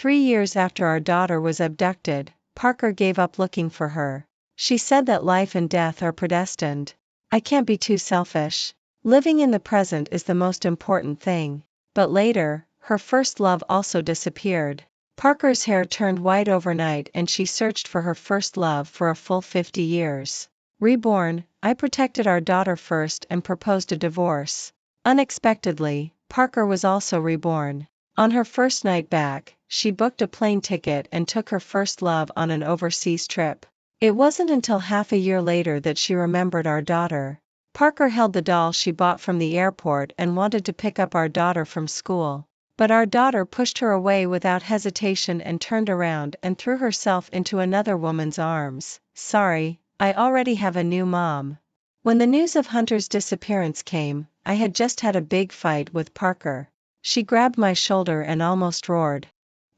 3 years after our daughter was abducted, Parker gave up looking for her. She said that life and death are predestined. I can't be too selfish. Living in the present is the most important thing. But later, her first love also disappeared. Parker's hair turned white overnight and she searched for her first love for a full 50 years. Reborn, I protected our daughter first and proposed a divorce. Unexpectedly, Parker was also reborn. On her first night back, she booked a plane ticket and took her first love on an overseas trip. It wasn't until half a year later that she remembered our daughter. Parker held the doll she bought from the airport and wanted to pick up our daughter from school. But our daughter pushed her away without hesitation and turned around and threw herself into another woman's arms. Sorry, I already have a new mom. When the news of Hunter's disappearance came, I had just had a big fight with Parker. She grabbed my shoulder and almost roared.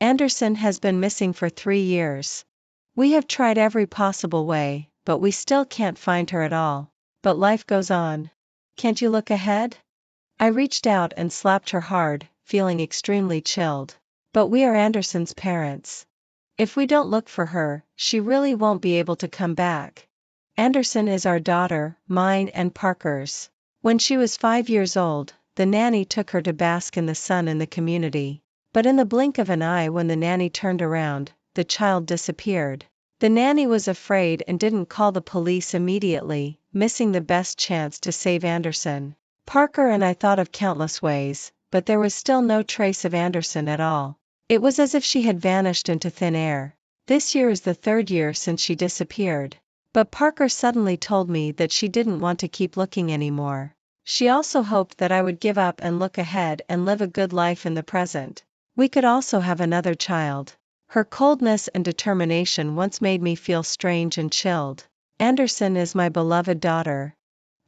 Anderson has been missing for 3 years. We have tried every possible way, but we still can't find her at all. But life goes on. Can't you look ahead? I reached out and slapped her hard, feeling extremely chilled. But we are Anderson's parents. If we don't look for her, she really won't be able to come back. Anderson is our daughter, mine and Parker's. When she was 5 years old, the nanny took her to bask in the sun in the community. But in the blink of an eye when the nanny turned around, the child disappeared. The nanny was afraid and didn't call the police immediately, missing the best chance to save Anderson. Parker and I thought of countless ways, but there was still no trace of Anderson at all. It was as if she had vanished into thin air. This year is the 3rd year since she disappeared. But Parker suddenly told me that she didn't want to keep looking anymore. She also hoped that I would give up and look ahead and live a good life in the present. We could also have another child. Her coldness and determination once made me feel strange and chilled. Anderson is my beloved daughter.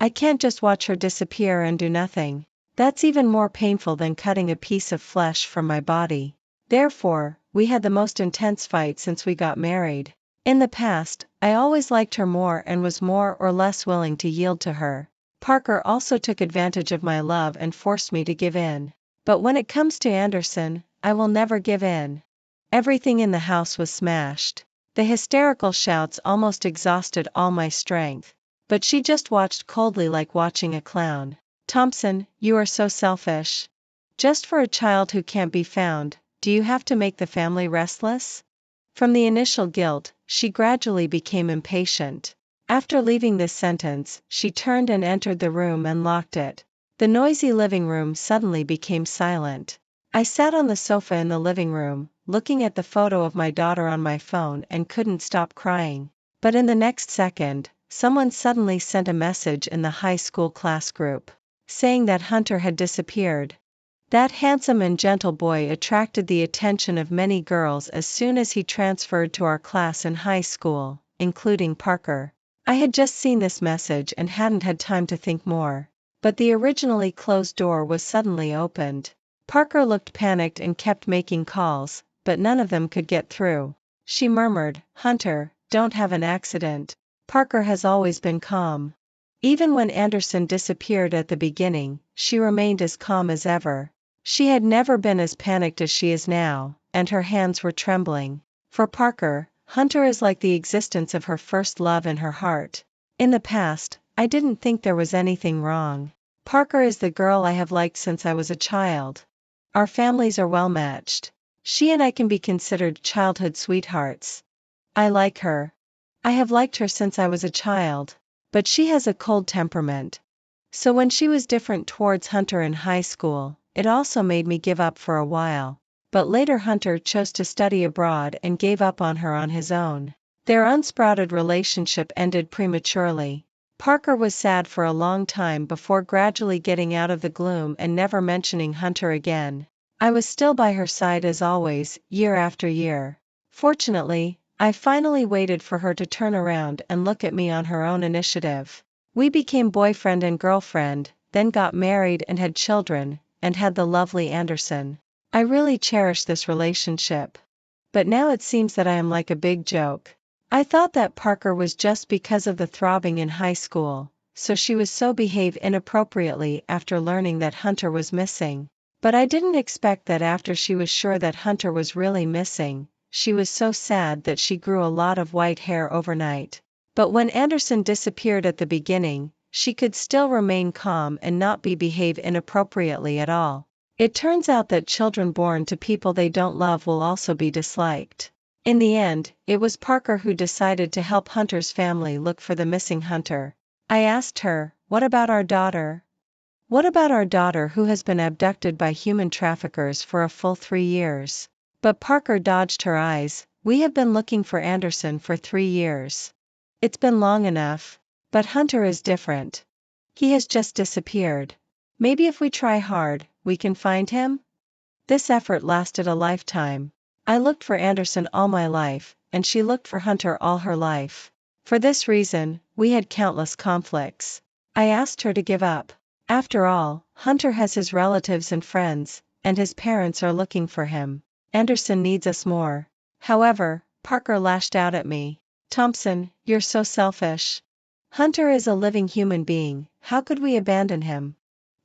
I can't just watch her disappear and do nothing. That's even more painful than cutting a piece of flesh from my body. Therefore, we had the most intense fight since we got married. In the past, I always liked her more and was more or less willing to yield to her. Parker also took advantage of my love and forced me to give in. But when it comes to Anderson, I will never give in. Everything in the house was smashed. The hysterical shouts almost exhausted all my strength. But she just watched coldly like watching a clown. Thompson, you are so selfish. Just for a child who can't be found, do you have to make the family restless? From the initial guilt, she gradually became impatient. After leaving this sentence, she turned and entered the room and locked it. The noisy living room suddenly became silent. I sat on the sofa in the living room, looking at the photo of my daughter on my phone and couldn't stop crying. But in the next second, someone suddenly sent a message in the high school class group, saying that Hunter had disappeared. That handsome and gentle boy attracted the attention of many girls as soon as he transferred to our class in high school, including Parker. I had just seen this message and hadn't had time to think more. But the originally closed door was suddenly opened. Parker looked panicked and kept making calls, but none of them could get through. She murmured, "Hunter, don't have an accident." Parker has always been calm. Even when Anderson disappeared at the beginning, she remained as calm as ever. She had never been as panicked as she is now, and her hands were trembling. For Parker, Hunter is like the existence of her first love in her heart. In the past, I didn't think there was anything wrong. Parker is the girl I have liked since I was a child. Our families are well matched. She and I can be considered childhood sweethearts. I like her. I have liked her since I was a child. But she has a cold temperament. So when she was different towards Hunter in high school, it also made me give up for a while. But later Hunter chose to study abroad and gave up on her on his own. Their unsprouted relationship ended prematurely. Parker was sad for a long time before gradually getting out of the gloom and never mentioning Hunter again. I was still by her side as always, year after year. Fortunately, I finally waited for her to turn around and look at me on her own initiative. We became boyfriend and girlfriend, then got married and had children, and had the lovely Anderson. I really cherish this relationship. But now it seems that I am like a big joke. I thought that Parker was just because of the throbbing in high school, so she was so behave inappropriately after learning that Hunter was missing. But I didn't expect that after she was sure that Hunter was really missing, she was so sad that she grew a lot of white hair overnight. But when Anderson disappeared at the beginning, she could still remain calm and not behave inappropriately at all. It turns out that children born to people they don't love will also be disliked. In the end, it was Parker who decided to help Hunter's family look for the missing Hunter. I asked her, "What about our daughter?" "What about our daughter who has been abducted by human traffickers for a full 3 years?" But Parker dodged her eyes. "We have been looking for Anderson for 3 years. It's been long enough. But Hunter is different. He has just disappeared. Maybe if we try hard, we can find him?" This effort lasted a lifetime. I looked for Anderson all my life, and she looked for Hunter all her life. For this reason, we had countless conflicts. I asked her to give up. After all, Hunter has his relatives and friends, and his parents are looking for him. Anderson needs us more. However, Parker lashed out at me. "Thompson, you're so selfish. Hunter is a living human being, how could we abandon him?"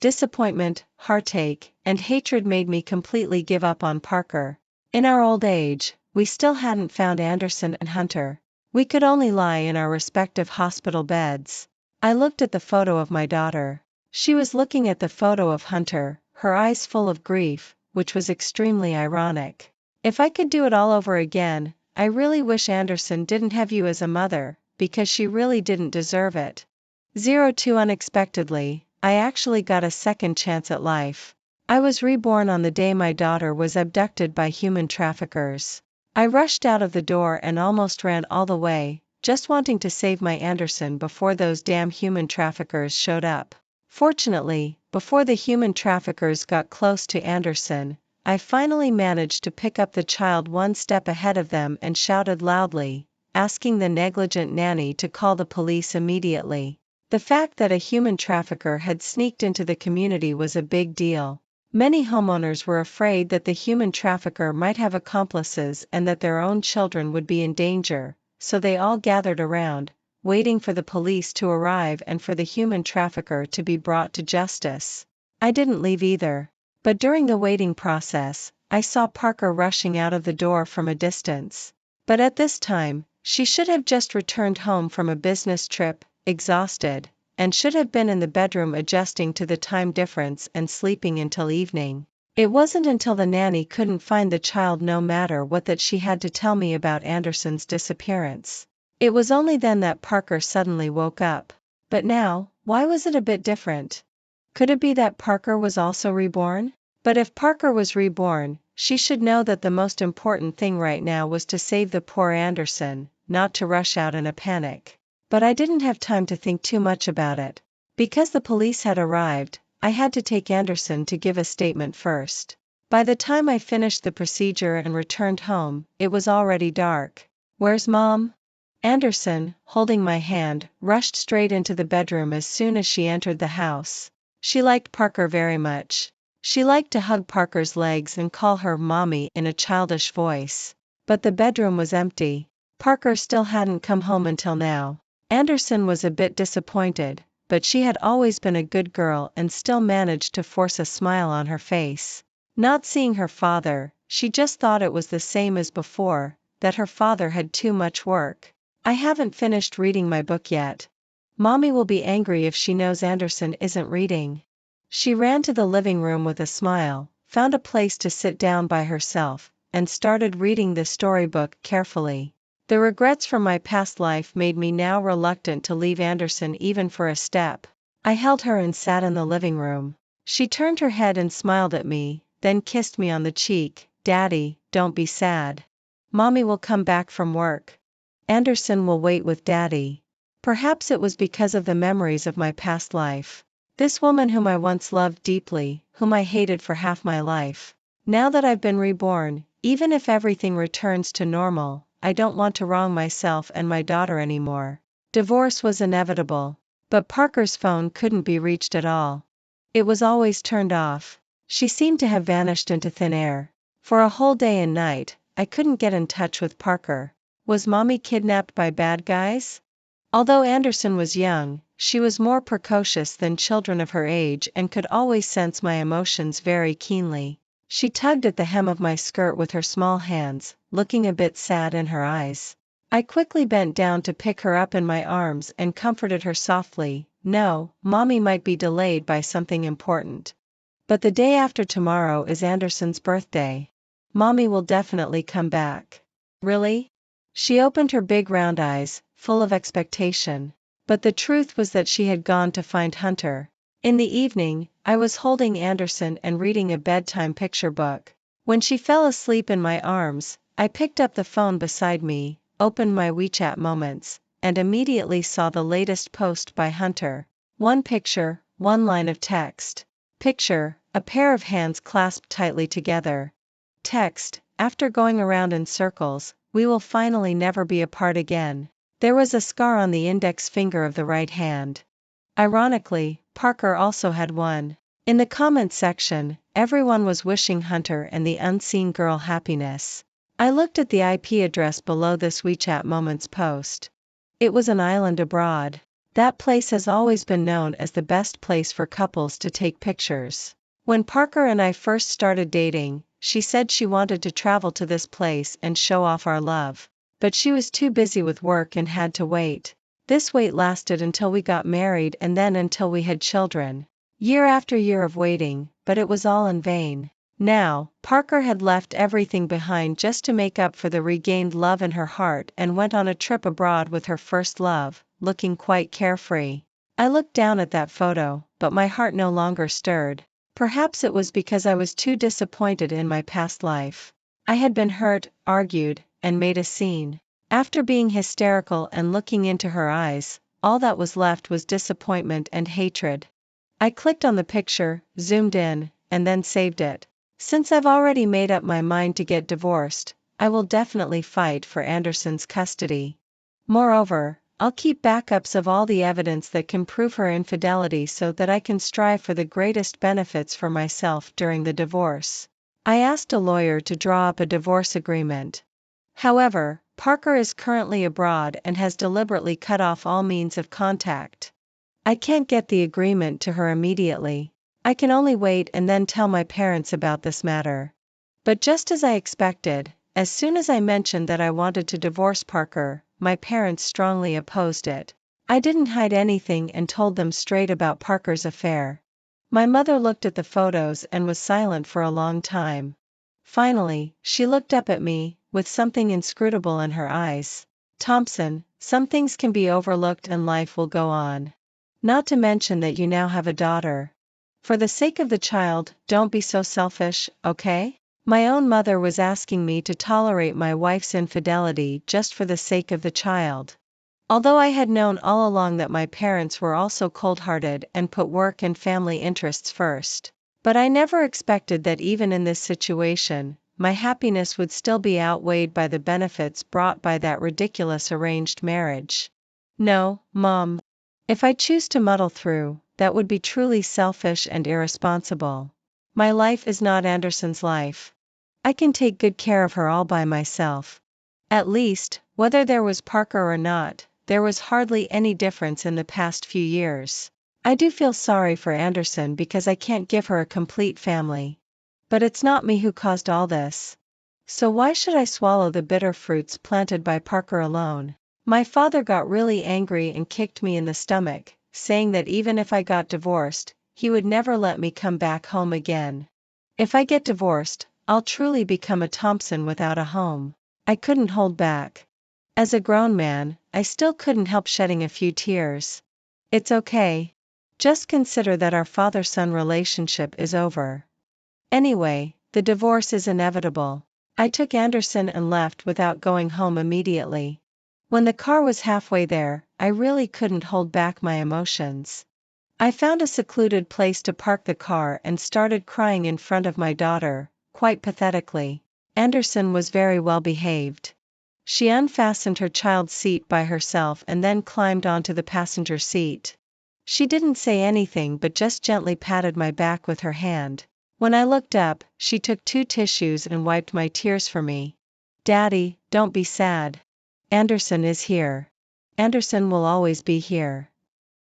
Disappointment, heartache, and hatred made me completely give up on Parker. In our old age, we still hadn't found Anderson and Hunter. We could only lie in our respective hospital beds. I looked at the photo of my daughter. She was looking at the photo of Hunter, her eyes full of grief, which was extremely ironic. If I could do it all over again, I really wish Anderson didn't have you as a mother, because she really didn't deserve it. 02 Unexpectedly, I actually got a second chance at life. I was reborn on the day my daughter was abducted by human traffickers. I rushed out of the door and almost ran all the way, just wanting to save my Anderson before those damn human traffickers showed up. Fortunately, before the human traffickers got close to Anderson, I finally managed to pick up the child one step ahead of them and shouted loudly, asking the negligent nanny to call the police immediately. The fact that a human trafficker had sneaked into the community was a big deal. Many homeowners were afraid that the human trafficker might have accomplices and that their own children would be in danger, so they all gathered around, waiting for the police to arrive and for the human trafficker to be brought to justice. I didn't leave either. But during the waiting process, I saw Parker rushing out of the door from a distance. But at this time, she should have just returned home from a business trip, exhausted, and should have been in the bedroom adjusting to the time difference and sleeping until evening. It wasn't until the nanny couldn't find the child no matter what that she had to tell me about Anderson's disappearance. It was only then that Parker suddenly woke up. But now, why was it a bit different? Could it be that Parker was also reborn? But if Parker was reborn, she should know that the most important thing right now was to save the poor Anderson, not to rush out in a panic. But I didn't have time to think too much about it. Because the police had arrived, I had to take Anderson to give a statement first. By the time I finished the procedure and returned home, it was already dark. "Where's Mom?" Anderson, holding my hand, rushed straight into the bedroom as soon as she entered the house. She liked Parker very much. She liked to hug Parker's legs and call her Mommy in a childish voice. But the bedroom was empty. Parker still hadn't come home until now. Anderson was a bit disappointed, but she had always been a good girl and still managed to force a smile on her face. Not seeing her father, she just thought it was the same as before, that her father had too much work. "I haven't finished reading my book yet. Mommy will be angry if she knows Anderson isn't reading." She ran to the living room with a smile, found a place to sit down by herself, and started reading the storybook carefully. The regrets from my past life made me now reluctant to leave Anderson even for a step. I held her and sat in the living room. She turned her head and smiled at me, then kissed me on the cheek. "Daddy, don't be sad. Mommy will come back from work. Anderson will wait with Daddy." Perhaps it was because of the memories of my past life. This woman whom I once loved deeply, whom I hated for half my life. Now that I've been reborn, even if everything returns to normal, I don't want to wrong myself and my daughter anymore. Divorce was inevitable. But Parker's phone couldn't be reached at all. It was always turned off. She seemed to have vanished into thin air. For a whole day and night, I couldn't get in touch with Parker. Was Mommy kidnapped by bad guys? Although Anderson was young, she was more precocious than children of her age and could always sense my emotions very keenly. She tugged at the hem of my skirt with her small hands, looking a bit sad in her eyes. I quickly bent down to pick her up in my arms and comforted her softly. No, Mommy might be delayed by something important. But the day after tomorrow is Anderson's birthday. Mommy will definitely come back. Really? She opened her big round eyes, full of expectation. But the truth was that she had gone to find Hunter. In the evening, I was holding Anderson and reading a bedtime picture book. When she fell asleep in my arms, I picked up the phone beside me, opened my WeChat moments, and immediately saw the latest post by Hunter. One picture, one line of text. Picture, a pair of hands clasped tightly together. Text, after going around in circles, we will finally never be apart again. There was a scar on the index finger of the right hand. Ironically, Parker also had one. In the comments section, everyone was wishing Hunter and the unseen girl happiness. I looked at the IP address below this WeChat Moments post. It was an island abroad. That place has always been known as the best place for couples to take pictures. When Parker and I first started dating, she said she wanted to travel to this place and show off our love. But she was too busy with work and had to wait. This wait lasted until we got married and then until we had children. Year after year of waiting, but it was all in vain. Now, Parker had left everything behind just to make up for the regained love in her heart and went on a trip abroad with her first love, looking quite carefree. I looked down at that photo, but my heart no longer stirred. Perhaps it was because I was too disappointed in my past life. I had been hurt, argued, and made a scene. After being hysterical and looking into her eyes, all that was left was disappointment and hatred. I clicked on the picture, zoomed in, and then saved it. Since I've already made up my mind to get divorced, I will definitely fight for Anderson's custody. Moreover, I'll keep backups of all the evidence that can prove her infidelity so that I can strive for the greatest benefits for myself during the divorce. I asked a lawyer to draw up a divorce agreement. However, Parker is currently abroad and has deliberately cut off all means of contact. I can't get the agreement to her immediately. I can only wait and then tell my parents about this matter. But just as I expected, as soon as I mentioned that I wanted to divorce Parker, my parents strongly opposed it. I didn't hide anything and told them straight about Parker's affair. My mother looked at the photos and was silent for a long time. Finally, she looked up at me, with something inscrutable in her eyes. Thompson, some things can be overlooked and life will go on. Not to mention that you now have a daughter. For the sake of the child, don't be so selfish, okay? My own mother was asking me to tolerate my wife's infidelity just for the sake of the child. Although I had known all along that my parents were also cold-hearted and put work and family interests first. But I never expected that even in this situation, my happiness would still be outweighed by the benefits brought by that ridiculous arranged marriage. No, Mom. If I choose to muddle through, that would be truly selfish and irresponsible. My life is not Anderson's life. I can take good care of her all by myself. At least, whether there was Parker or not, there was hardly any difference in the past few years. I do feel sorry for Anderson because I can't give her a complete family. But it's not me who caused all this. So why should I swallow the bitter fruits planted by Parker alone? My father got really angry and kicked me in the stomach, saying that even if I got divorced, he would never let me come back home again. If I get divorced, I'll truly become a Thompson without a home. I couldn't hold back. As a grown man, I still couldn't help shedding a few tears. It's okay. Just consider that our father-son relationship is over. Anyway, the divorce is inevitable. I took Anderson and left without going home immediately. When the car was halfway there, I really couldn't hold back my emotions. I found a secluded place to park the car and started crying in front of my daughter, quite pathetically. Anderson was very well behaved. She unfastened her child's seat by herself and then climbed onto the passenger seat. She didn't say anything but just gently patted my back with her hand. When I looked up, she took 2 tissues and wiped my tears for me. Daddy, don't be sad. Anderson is here. Anderson will always be here.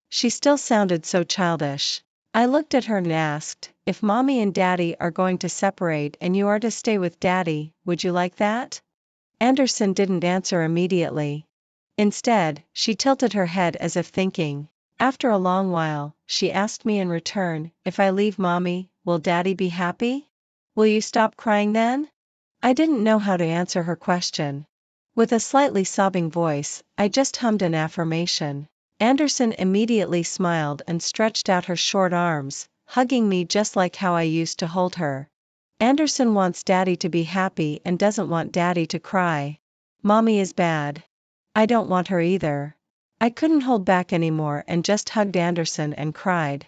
She still sounded so childish. I looked at her and asked, if Mommy and Daddy are going to separate and you are to stay with Daddy, would you like that? Anderson didn't answer immediately. Instead, she tilted her head as if thinking. After a long while, she asked me in return, if I leave Mommy, will Daddy be happy? Will you stop crying then? I didn't know how to answer her question. With a slightly sobbing voice, I just hummed an affirmation. Anderson immediately smiled and stretched out her short arms, hugging me just like how I used to hold her. Anderson wants Daddy to be happy and doesn't want Daddy to cry. Mommy is bad. I don't want her either. I couldn't hold back anymore and just hugged Anderson and cried.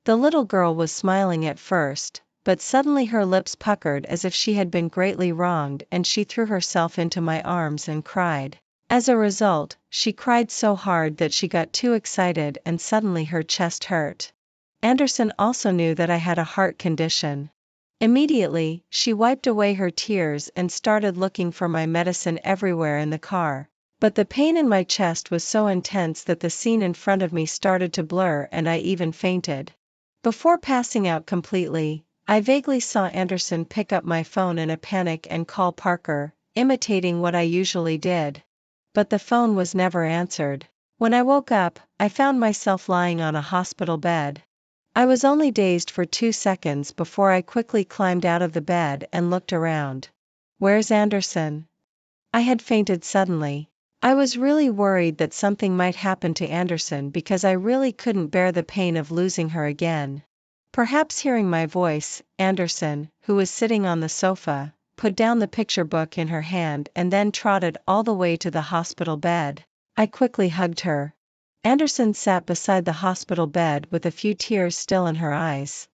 The little girl was smiling at first, but suddenly her lips puckered as if she had been greatly wronged and she threw herself into my arms and cried. As a result, she cried so hard that she got too excited and suddenly her chest hurt. Anderson also knew that I had a heart condition. Immediately, she wiped away her tears and started looking for my medicine everywhere in the car. But the pain in my chest was so intense that the scene in front of me started to blur and I even fainted. Before passing out completely, I vaguely saw Anderson pick up my phone in a panic and call Parker, imitating what I usually did. But the phone was never answered. When I woke up, I found myself lying on a hospital bed. I was only dazed for 2 seconds before I quickly climbed out of the bed and looked around. Where's Anderson? I had fainted suddenly. I was really worried that something might happen to Anderson because I really couldn't bear the pain of losing her again. Perhaps hearing my voice, Anderson, who was sitting on the sofa, put down the picture book in her hand and then trotted all the way to the hospital bed. I quickly hugged her. Anderson sat beside the hospital bed with a few tears still in her eyes.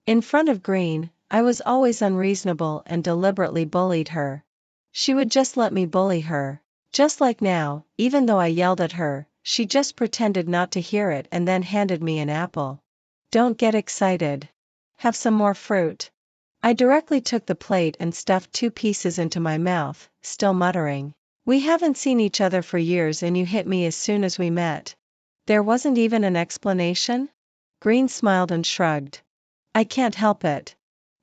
In front of Green, I was always unreasonable and deliberately bullied her. She would just let me bully her. Just like now, even though I yelled at her, she just pretended not to hear it and then handed me an apple. Don't get excited. Have some more fruit. I directly took the plate and stuffed 2 pieces into my mouth, still muttering. We haven't seen each other for years and you hit me as soon as we met. There wasn't even an explanation? Green smiled and shrugged. I can't help it.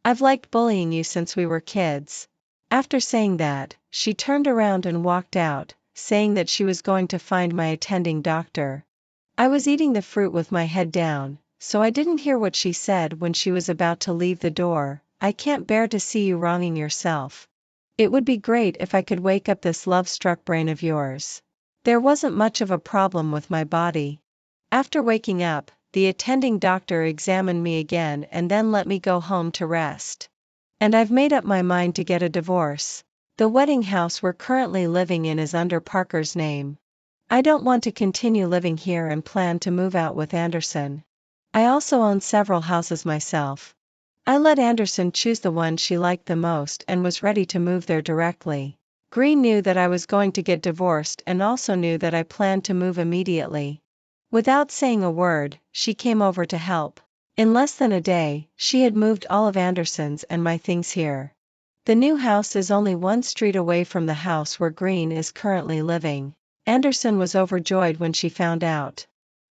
I've liked bullying you since we were kids. After saying that, she turned around and walked out, saying that she was going to find my attending doctor. I was eating the fruit with my head down, so I didn't hear what she said when she was about to leave the door. I can't bear to see you wronging yourself. It would be great if I could wake up this love-struck brain of yours. There wasn't much of a problem with my body. After waking up, the attending doctor examined me again and then let me go home to rest. And I've made up my mind to get a divorce. The wedding house we're currently living in is under Parker's name. I don't want to continue living here and plan to move out with Anderson. I also own several houses myself. I let Anderson choose the one she liked the most and was ready to move there directly. Green knew that I was going to get divorced and also knew that I planned to move immediately. Without saying a word, she came over to help. In less than a day, she had moved all of Anderson's and my things here. The new house is only 1 street away from the house where Green is currently living. Anderson was overjoyed when she found out.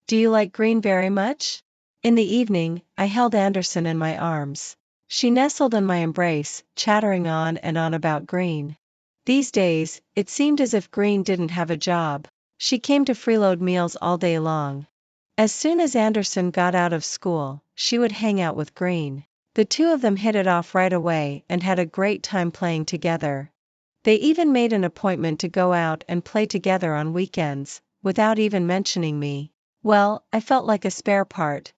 Do you like Green very much? In the evening, I held Anderson in my arms. She nestled in my embrace, chattering on and on about Green. These days, it seemed as if Green didn't have a job. She came to freeload meals all day long. As soon as Anderson got out of school, she would hang out with Green. The 2 of them hit it off right away and had a great time playing together. They even made an appointment to go out and play together on weekends, without even mentioning me. Well, I felt like a spare part.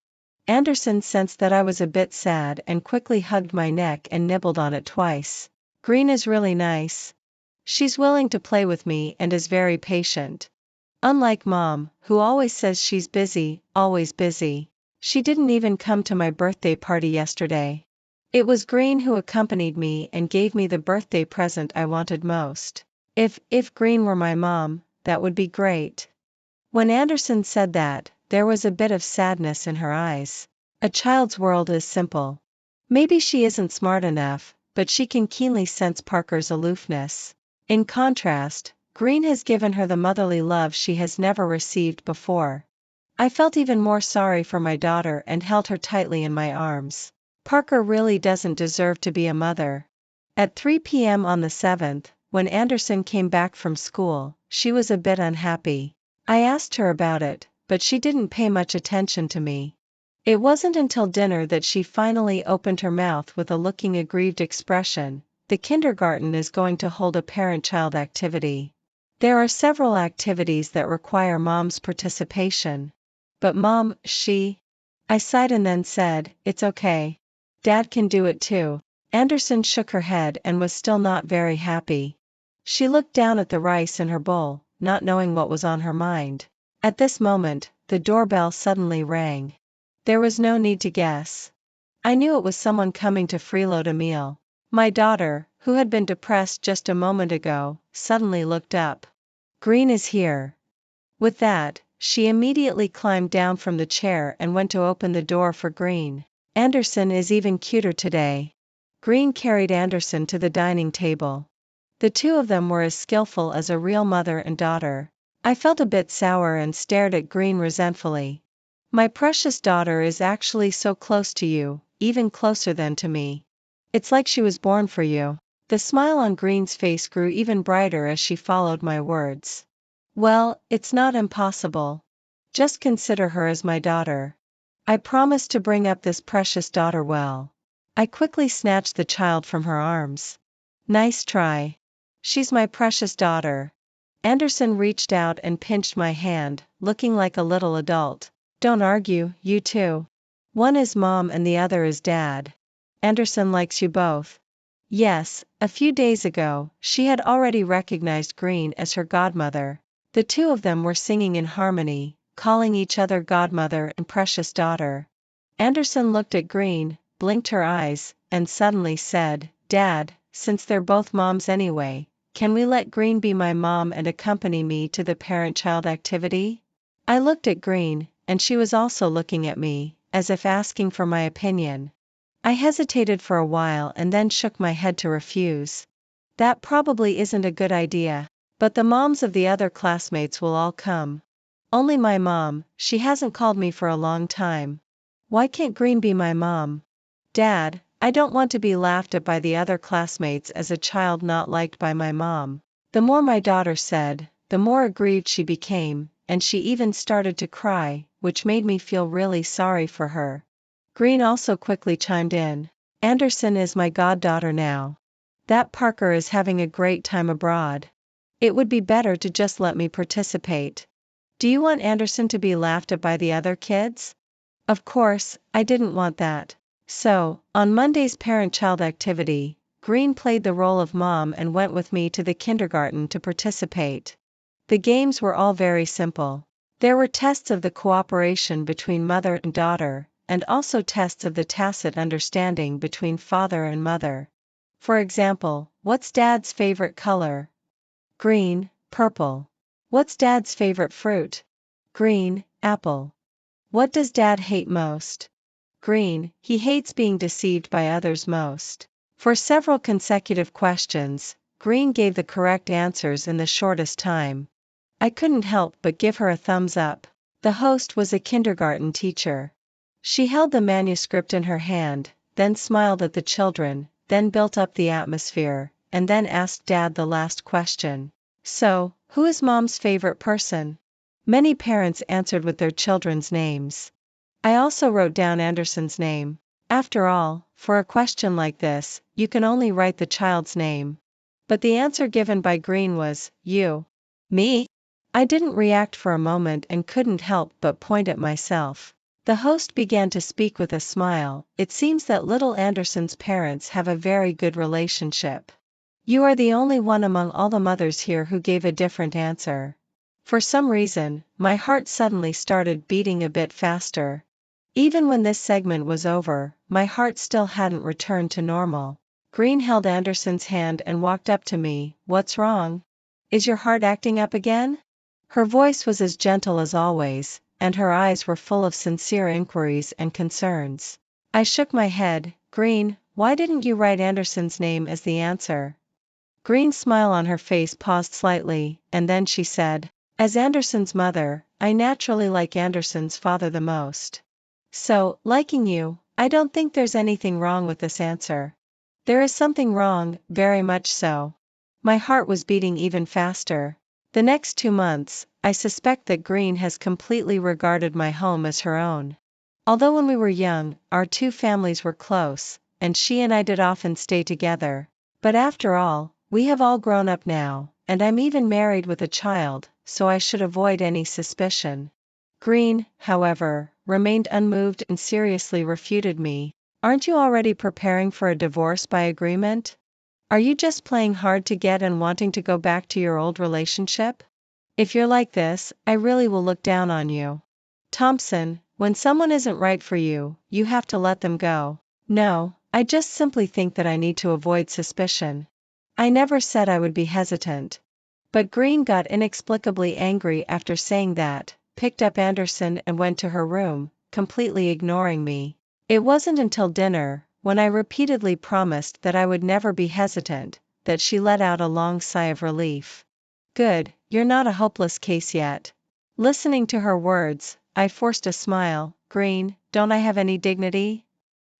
Anderson sensed that I was a bit sad and quickly hugged my neck and nibbled on it twice. Green is really nice. She's willing to play with me and is very patient. Unlike Mom, who always says she's busy, always busy. She didn't even come to my birthday party yesterday. It was Green who accompanied me and gave me the birthday present I wanted most. If Green were my mom, that would be great. When Anderson said that, there was a bit of sadness in her eyes. A child's world is simple. Maybe she isn't smart enough, but she can keenly sense Parker's aloofness. In contrast, Green has given her the motherly love she has never received before. I felt even more sorry for my daughter and held her tightly in my arms. Parker really doesn't deserve to be a mother. At 3 p.m. on the 7th, when Anderson came back from school, she was a bit unhappy. I asked her about it, but she didn't pay much attention to me. It wasn't until dinner that she finally opened her mouth with a looking aggrieved expression. The kindergarten is going to hold a parent-child activity. There are several activities that require mom's participation. But Mom, I sighed and then said, it's okay. Dad can do it too. Anderson shook her head and was still not very happy. She looked down at the rice in her bowl, not knowing what was on her mind. At this moment, the doorbell suddenly rang. There was no need to guess. I knew it was someone coming to freeload a meal. My daughter, who had been depressed just a moment ago, suddenly looked up. Green is here. With that, she immediately climbed down from the chair and went to open the door for Green. Anderson is even cuter today. Green carried Anderson to the dining table. The two of them were as skillful as a real mother and daughter. I felt a bit sour and stared at Green resentfully. My precious daughter is actually so close to you, even closer than to me. It's like she was born for you. The smile on Green's face grew even brighter as she followed my words. Well, it's not impossible. Just consider her as my daughter. I promise to bring up this precious daughter well. I quickly snatched the child from her arms. Nice try. She's my precious daughter. Anderson reached out and pinched my hand, looking like a little adult. Don't argue, you two. One is Mom and the other is Dad. Anderson likes you both. Yes, a few days ago, she had already recognized Green as her godmother. The two of them were singing in harmony, calling each other godmother and precious daughter. Anderson looked at Green, blinked her eyes, and suddenly said, Dad, since they're both moms anyway, can we let Green be my mom and accompany me to the parent-child activity? I looked at Green, and she was also looking at me, as if asking for my opinion. I hesitated for a while and then shook my head to refuse. That probably isn't a good idea. But the moms of the other classmates will all come. Only my mom, she hasn't called me for a long time. Why can't Green be my mom? Dad, I don't want to be laughed at by the other classmates as a child not liked by my mom. The more my daughter said, the more aggrieved she became, and she even started to cry, which made me feel really sorry for her. Green also quickly chimed in. Anderson is my goddaughter now. That Parker is having a great time abroad. It would be better to just let me participate. Do you want Anderson to be laughed at by the other kids? Of course, I didn't want that. So, on Monday's parent-child activity, Green played the role of mom and went with me to the kindergarten to participate. The games were all very simple. There were tests of the cooperation between mother and daughter, and also tests of the tacit understanding between father and mother. For example, what's Dad's favorite color? Green, purple. What's Dad's favorite fruit? Green, apple. What does Dad hate most? Green, he hates being deceived by others most. For several consecutive questions, Green gave the correct answers in the shortest time. I couldn't help but give her a thumbs up. The host was a kindergarten teacher. She held the manuscript in her hand, then smiled at the children, then built up the atmosphere, and then asked Dad the last question. So, who is Mom's favorite person? Many parents answered with their children's names. I also wrote down Anderson's name. After all, for a question like this, you can only write the child's name. But the answer given by Green was, you. Me? I didn't react for a moment and couldn't help but point at myself. The host began to speak with a smile. It seems that little Anderson's parents have a very good relationship. You are the only one among all the mothers here who gave a different answer. For some reason, my heart suddenly started beating a bit faster. Even when this segment was over, my heart still hadn't returned to normal. Green held Anderson's hand and walked up to me. What's wrong? Is your heart acting up again? Her voice was as gentle as always, and her eyes were full of sincere inquiries and concerns. I shook my head. Green, why didn't you write Anderson's name as the answer? Green's smile on her face paused slightly, and then she said, "As Anderson's mother, I naturally like Anderson's father the most. So, liking you, I don't think there's anything wrong with this answer." "There is something wrong, very much so." My heart was beating even faster. The next 2 months, I suspect that Green has completely regarded my home as her own. Although when we were young, our two families were close, and she and I did often stay together. But after all, we have all grown up now, and I'm even married with a child, so I should avoid any suspicion. Green, however, remained unmoved and seriously refuted me. "Aren't you already preparing for a divorce by agreement? Are you just playing hard to get and wanting to go back to your old relationship? If you're like this, I really will look down on you. Thompson, when someone isn't right for you, you have to let them go." "No, I just simply think that I need to avoid suspicion. I never said I would be hesitant." But Green got inexplicably angry after saying that, picked up Anderson and went to her room, completely ignoring me. It wasn't until dinner, when I repeatedly promised that I would never be hesitant, that she let out a long sigh of relief. "Good, you're not a hopeless case yet." Listening to her words, I forced a smile. "Green, don't I have any dignity?"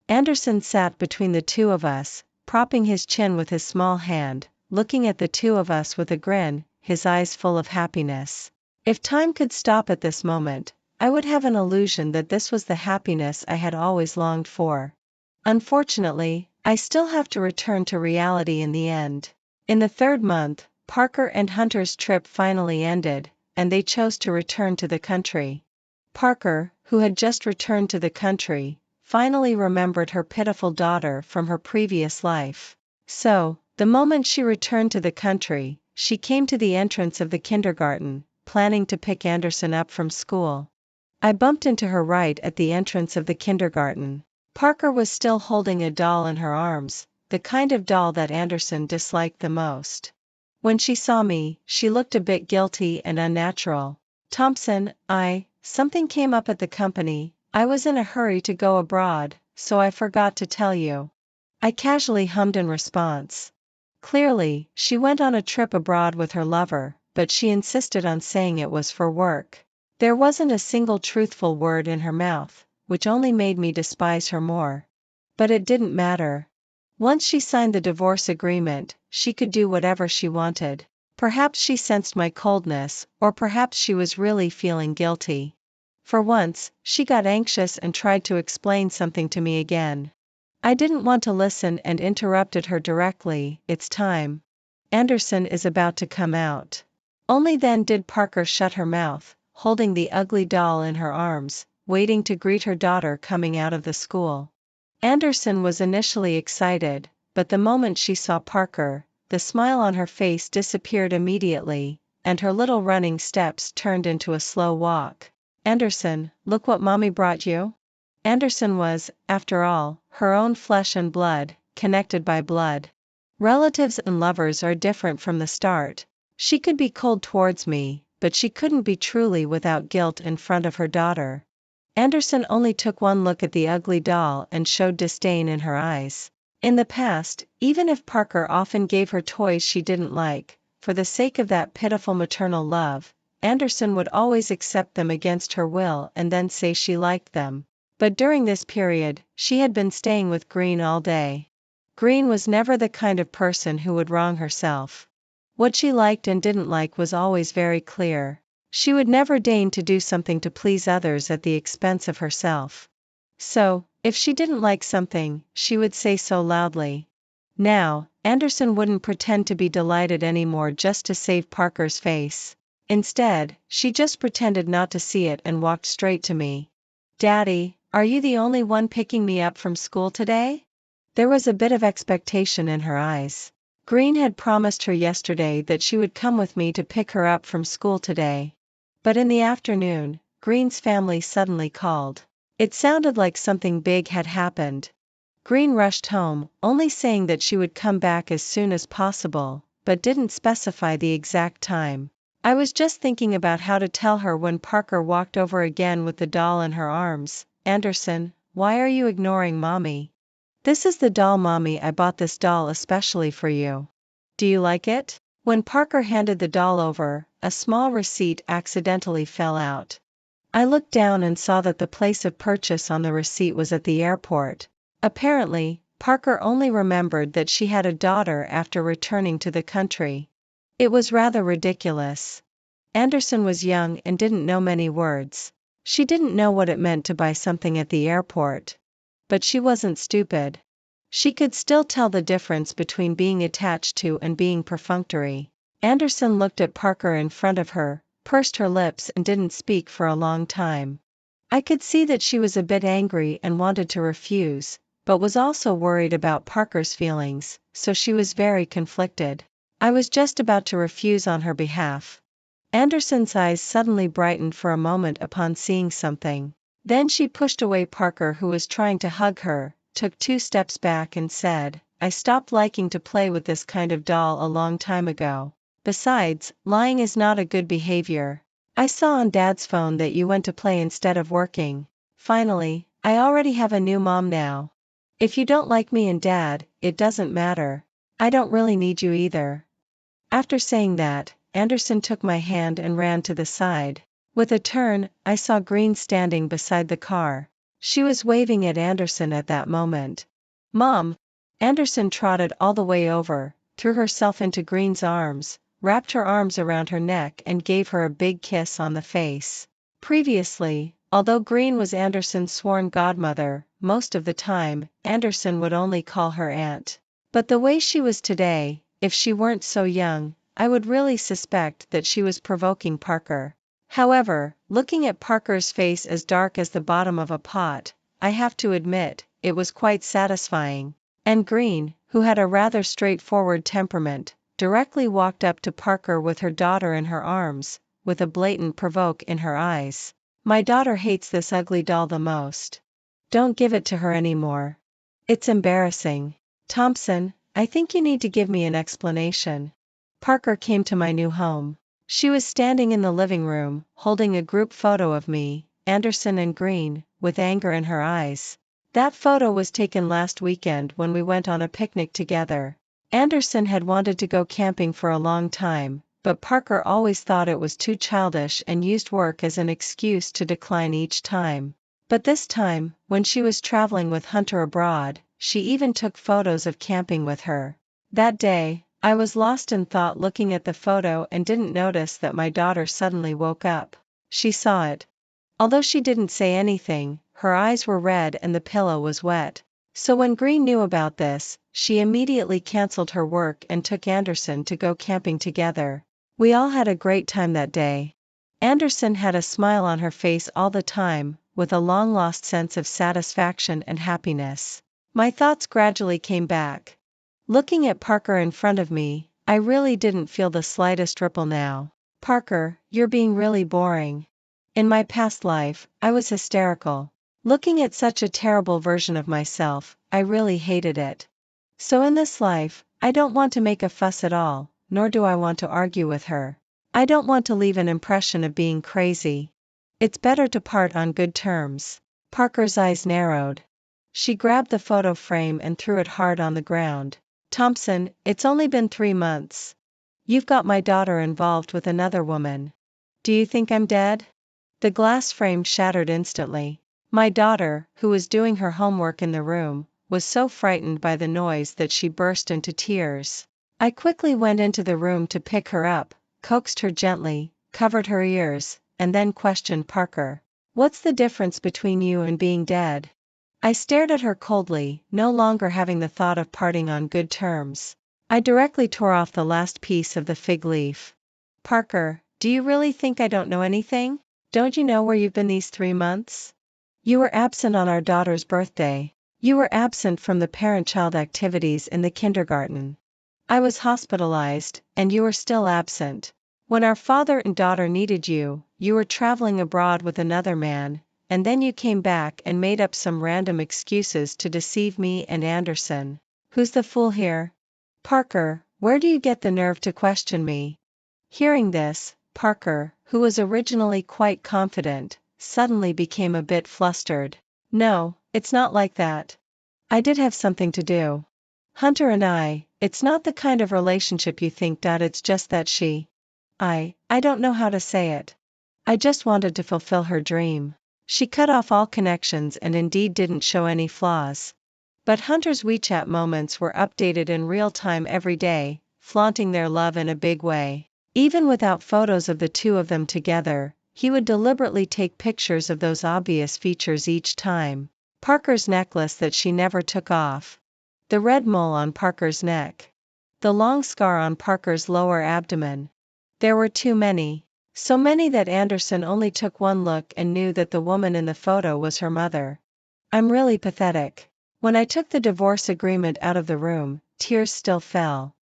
Anderson sat between the two of us, propping his chin with his small hand, looking at the two of us with a grin, his eyes full of happiness. If time could stop at this moment, I would have an illusion that this was the happiness I had always longed for. Unfortunately, I still have to return to reality in the end. In the 3rd month, Parker and Hunter's trip finally ended, and they chose to return to the country. Parker, who had just returned to the country, finally remembered her pitiful daughter from her previous life. So, the moment she returned to the country, she came to the entrance of the kindergarten, planning to pick Anderson up from school. I bumped into her right at the entrance of the kindergarten. Parker was still holding a doll in her arms, the kind of doll that Anderson disliked the most. When she saw me, she looked a bit guilty and unnatural. "Thompson, something came up at the company. I was in a hurry to go abroad, so I forgot to tell you." I casually hummed in response. Clearly, she went on a trip abroad with her lover, but she insisted on saying it was for work. There wasn't a single truthful word in her mouth, which only made me despise her more. But it didn't matter. Once she signed the divorce agreement, she could do whatever she wanted. Perhaps she sensed my coldness, or perhaps she was really feeling guilty. For once, she got anxious and tried to explain something to me again. I didn't want to listen and interrupted her directly. "It's time. Anderson is about to come out." Only then did Parker shut her mouth, holding the ugly doll in her arms, waiting to greet her daughter coming out of the school. Anderson was initially excited, but the moment she saw Parker, the smile on her face disappeared immediately, and her little running steps turned into a slow walk. "Anderson, look what Mommy brought you." Anderson was, after all, her own flesh and blood, connected by blood. Relatives and lovers are different from the start. She could be cold towards me, but she couldn't be truly without guilt in front of her daughter. Anderson only took one look at the ugly doll and showed disdain in her eyes. In the past, even if Parker often gave her toys she didn't like, for the sake of that pitiful maternal love, Anderson would always accept them against her will and then say she liked them. But during this period, she had been staying with Green all day. Green was never the kind of person who would wrong herself. What she liked and didn't like was always very clear. She would never deign to do something to please others at the expense of herself. So, if she didn't like something, she would say so loudly. Now, Anderson wouldn't pretend to be delighted anymore just to save Parker's face. Instead, she just pretended not to see it and walked straight to me. "Daddy, are you the only one picking me up from school today?" There was a bit of expectation in her eyes. Green had promised her yesterday that she would come with me to pick her up from school today. But in the afternoon, Green's family suddenly called. It sounded like something big had happened. Green rushed home, only saying that she would come back as soon as possible, but didn't specify the exact time. I was just thinking about how to tell her when Parker walked over again with the doll in her arms. "Anderson, why are you ignoring Mommy? This is the doll, Mommy. I bought this doll especially for you." Do you like it? When Parker handed the doll over, a small receipt accidentally fell out. I looked down and saw that the place of purchase on the receipt was at the airport. Apparently, Parker only remembered that she had a daughter after returning to the country. It was rather ridiculous. Anderson was young and didn't know many words. She didn't know what it meant to buy something at the airport. But she wasn't stupid. She could still tell the difference between being attached to and being perfunctory. Anderson looked at Parker in front of her, pursed her lips and didn't speak for a long time. I could see that she was a bit angry and wanted to refuse, but was also worried about Parker's feelings, so she was very conflicted. I was just about to refuse on her behalf. Anderson's eyes suddenly brightened for a moment upon seeing something. Then she pushed away Parker, who was trying to hug her, took 2 steps back and said, "I stopped liking to play with this kind of doll a long time ago. Besides, lying is not a good behavior. I saw on Dad's phone that you went to play instead of working. Finally, I already have a new mom now. If you don't like me and Dad, it doesn't matter. I don't really need you either." After saying that, Anderson took my hand and ran to the side. With a turn, I saw Green standing beside the car. She was waving at Anderson at that moment. "Mom!" Anderson trotted all the way over, threw herself into Green's arms, wrapped her arms around her neck and gave her a big kiss on the face. Previously, although Green was Anderson's sworn godmother, most of the time, Anderson would only call her aunt. But the way she was today, if she weren't so young, I would really suspect that she was provoking Parker. However, looking at Parker's face as dark as the bottom of a pot, I have to admit, it was quite satisfying. And Green, who had a rather straightforward temperament, directly walked up to Parker with her daughter in her arms, with a blatant provoke in her eyes. "My daughter hates this ugly doll the most. Don't give it to her anymore. It's embarrassing. Thompson, I think you need to give me an explanation." Parker came to my new home. She was standing in the living room, holding a group photo of me, Anderson and Green, with anger in her eyes. That photo was taken last weekend when we went on a picnic together. Anderson had wanted to go camping for a long time, but Parker always thought it was too childish and used work as an excuse to decline each time. But this time, when she was traveling with Hunter abroad, she even took photos of camping with her. That day, I was lost in thought looking at the photo and didn't notice that my daughter suddenly woke up. She saw it. Although she didn't say anything, her eyes were red and the pillow was wet. So when Green knew about this, she immediately canceled her work and took Anderson to go camping together. We all had a great time that day. Anderson had a smile on her face all the time, with a long-lost sense of satisfaction and happiness. My thoughts gradually came back. Looking at Parker in front of me, I really didn't feel the slightest ripple now. "Parker, you're being really boring. In my past life, I was hysterical. Looking at such a terrible version of myself, I really hated it. So in this life, I don't want to make a fuss at all, nor do I want to argue with her. I don't want to leave an impression of being crazy. It's better to part on good terms." Parker's eyes narrowed. She grabbed the photo frame and threw it hard on the ground. "Thompson, it's only been 3 months. You've got my daughter involved with another woman. Do you think I'm dead?" The glass frame shattered instantly. My daughter, who was doing her homework in the room, was so frightened by the noise that she burst into tears. I quickly went into the room to pick her up, coaxed her gently, covered her ears, and then questioned Parker. "What's the difference between you and being dead?" I stared at her coldly, no longer having the thought of parting on good terms. I directly tore off the last piece of the fig leaf. "Parker, do you really think I don't know anything? Don't you know where you've been these 3 months? You were absent on our daughter's birthday. You were absent from the parent-child activities in the kindergarten. I was hospitalized, and you were still absent. When our father and daughter needed you, you were traveling abroad with another man, and then you came back and made up some random excuses to deceive me and Anderson. Who's the fool here? Parker, where do you get the nerve to question me?" Hearing this, Parker, who was originally quite confident, suddenly became a bit flustered. "No, it's not like that. I did have something to do. Hunter and I, It's not the kind of relationship you think. It's just that I don't know how to say it. I just wanted to fulfill her dream. She cut off all connections and indeed didn't show any flaws. But Hunter's WeChat moments were updated in real time every day, flaunting their love in a big way. Even without photos of the two of them together, he would deliberately take pictures of those obvious features each time. Parker's necklace that she never took off. The red mole on Parker's neck. The long scar on Parker's lower abdomen. There were too many. So many that Anderson only took one look and knew that the woman in the photo was her mother. I'm really pathetic. When I took the divorce agreement out of the room, tears still fell.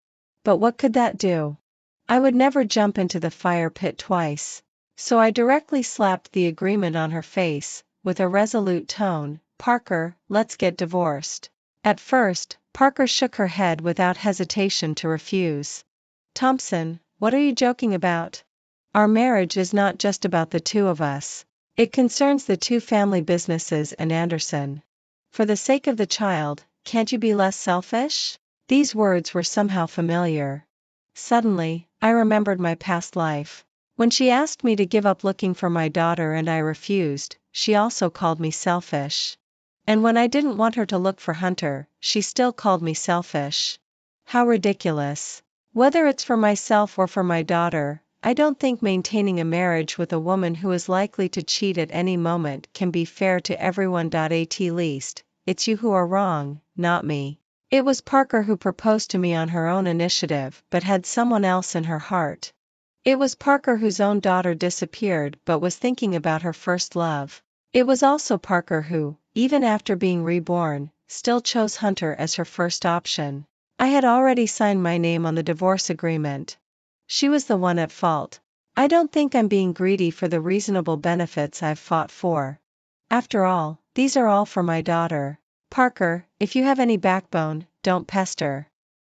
But what could that do? I would never jump into the fire pit twice. So I directly slapped the agreement on her face, with a resolute tone. Parker, let's get divorced. At first, Parker shook her head without hesitation to refuse. Thompson, what are you joking about? Our marriage is not just about the two of us. It concerns the two family businesses and Anderson. For the sake of the child, can't you be less selfish? These words were somehow familiar. Suddenly, I remembered my past life. When she asked me to give up looking for my daughter and I refused, she also called me selfish. And when I didn't want her to look for Hunter, she still called me selfish. How ridiculous. Whether it's for myself or for my daughter, I don't think maintaining a marriage with a woman who is likely to cheat at any moment can be fair to everyone. At least, it's you who are wrong, not me. It was Parker who proposed to me on her own initiative but had someone else in her heart. It was Parker whose own daughter disappeared but was thinking about her first love. It was also Parker who, even after being reborn, still chose Hunter as her first option. I had already signed my name on the divorce agreement. She was the one at fault. I don't think I'm being greedy for the reasonable benefits I've fought for. After all, these are all for my daughter. Parker, if you have any backbone, don't pester.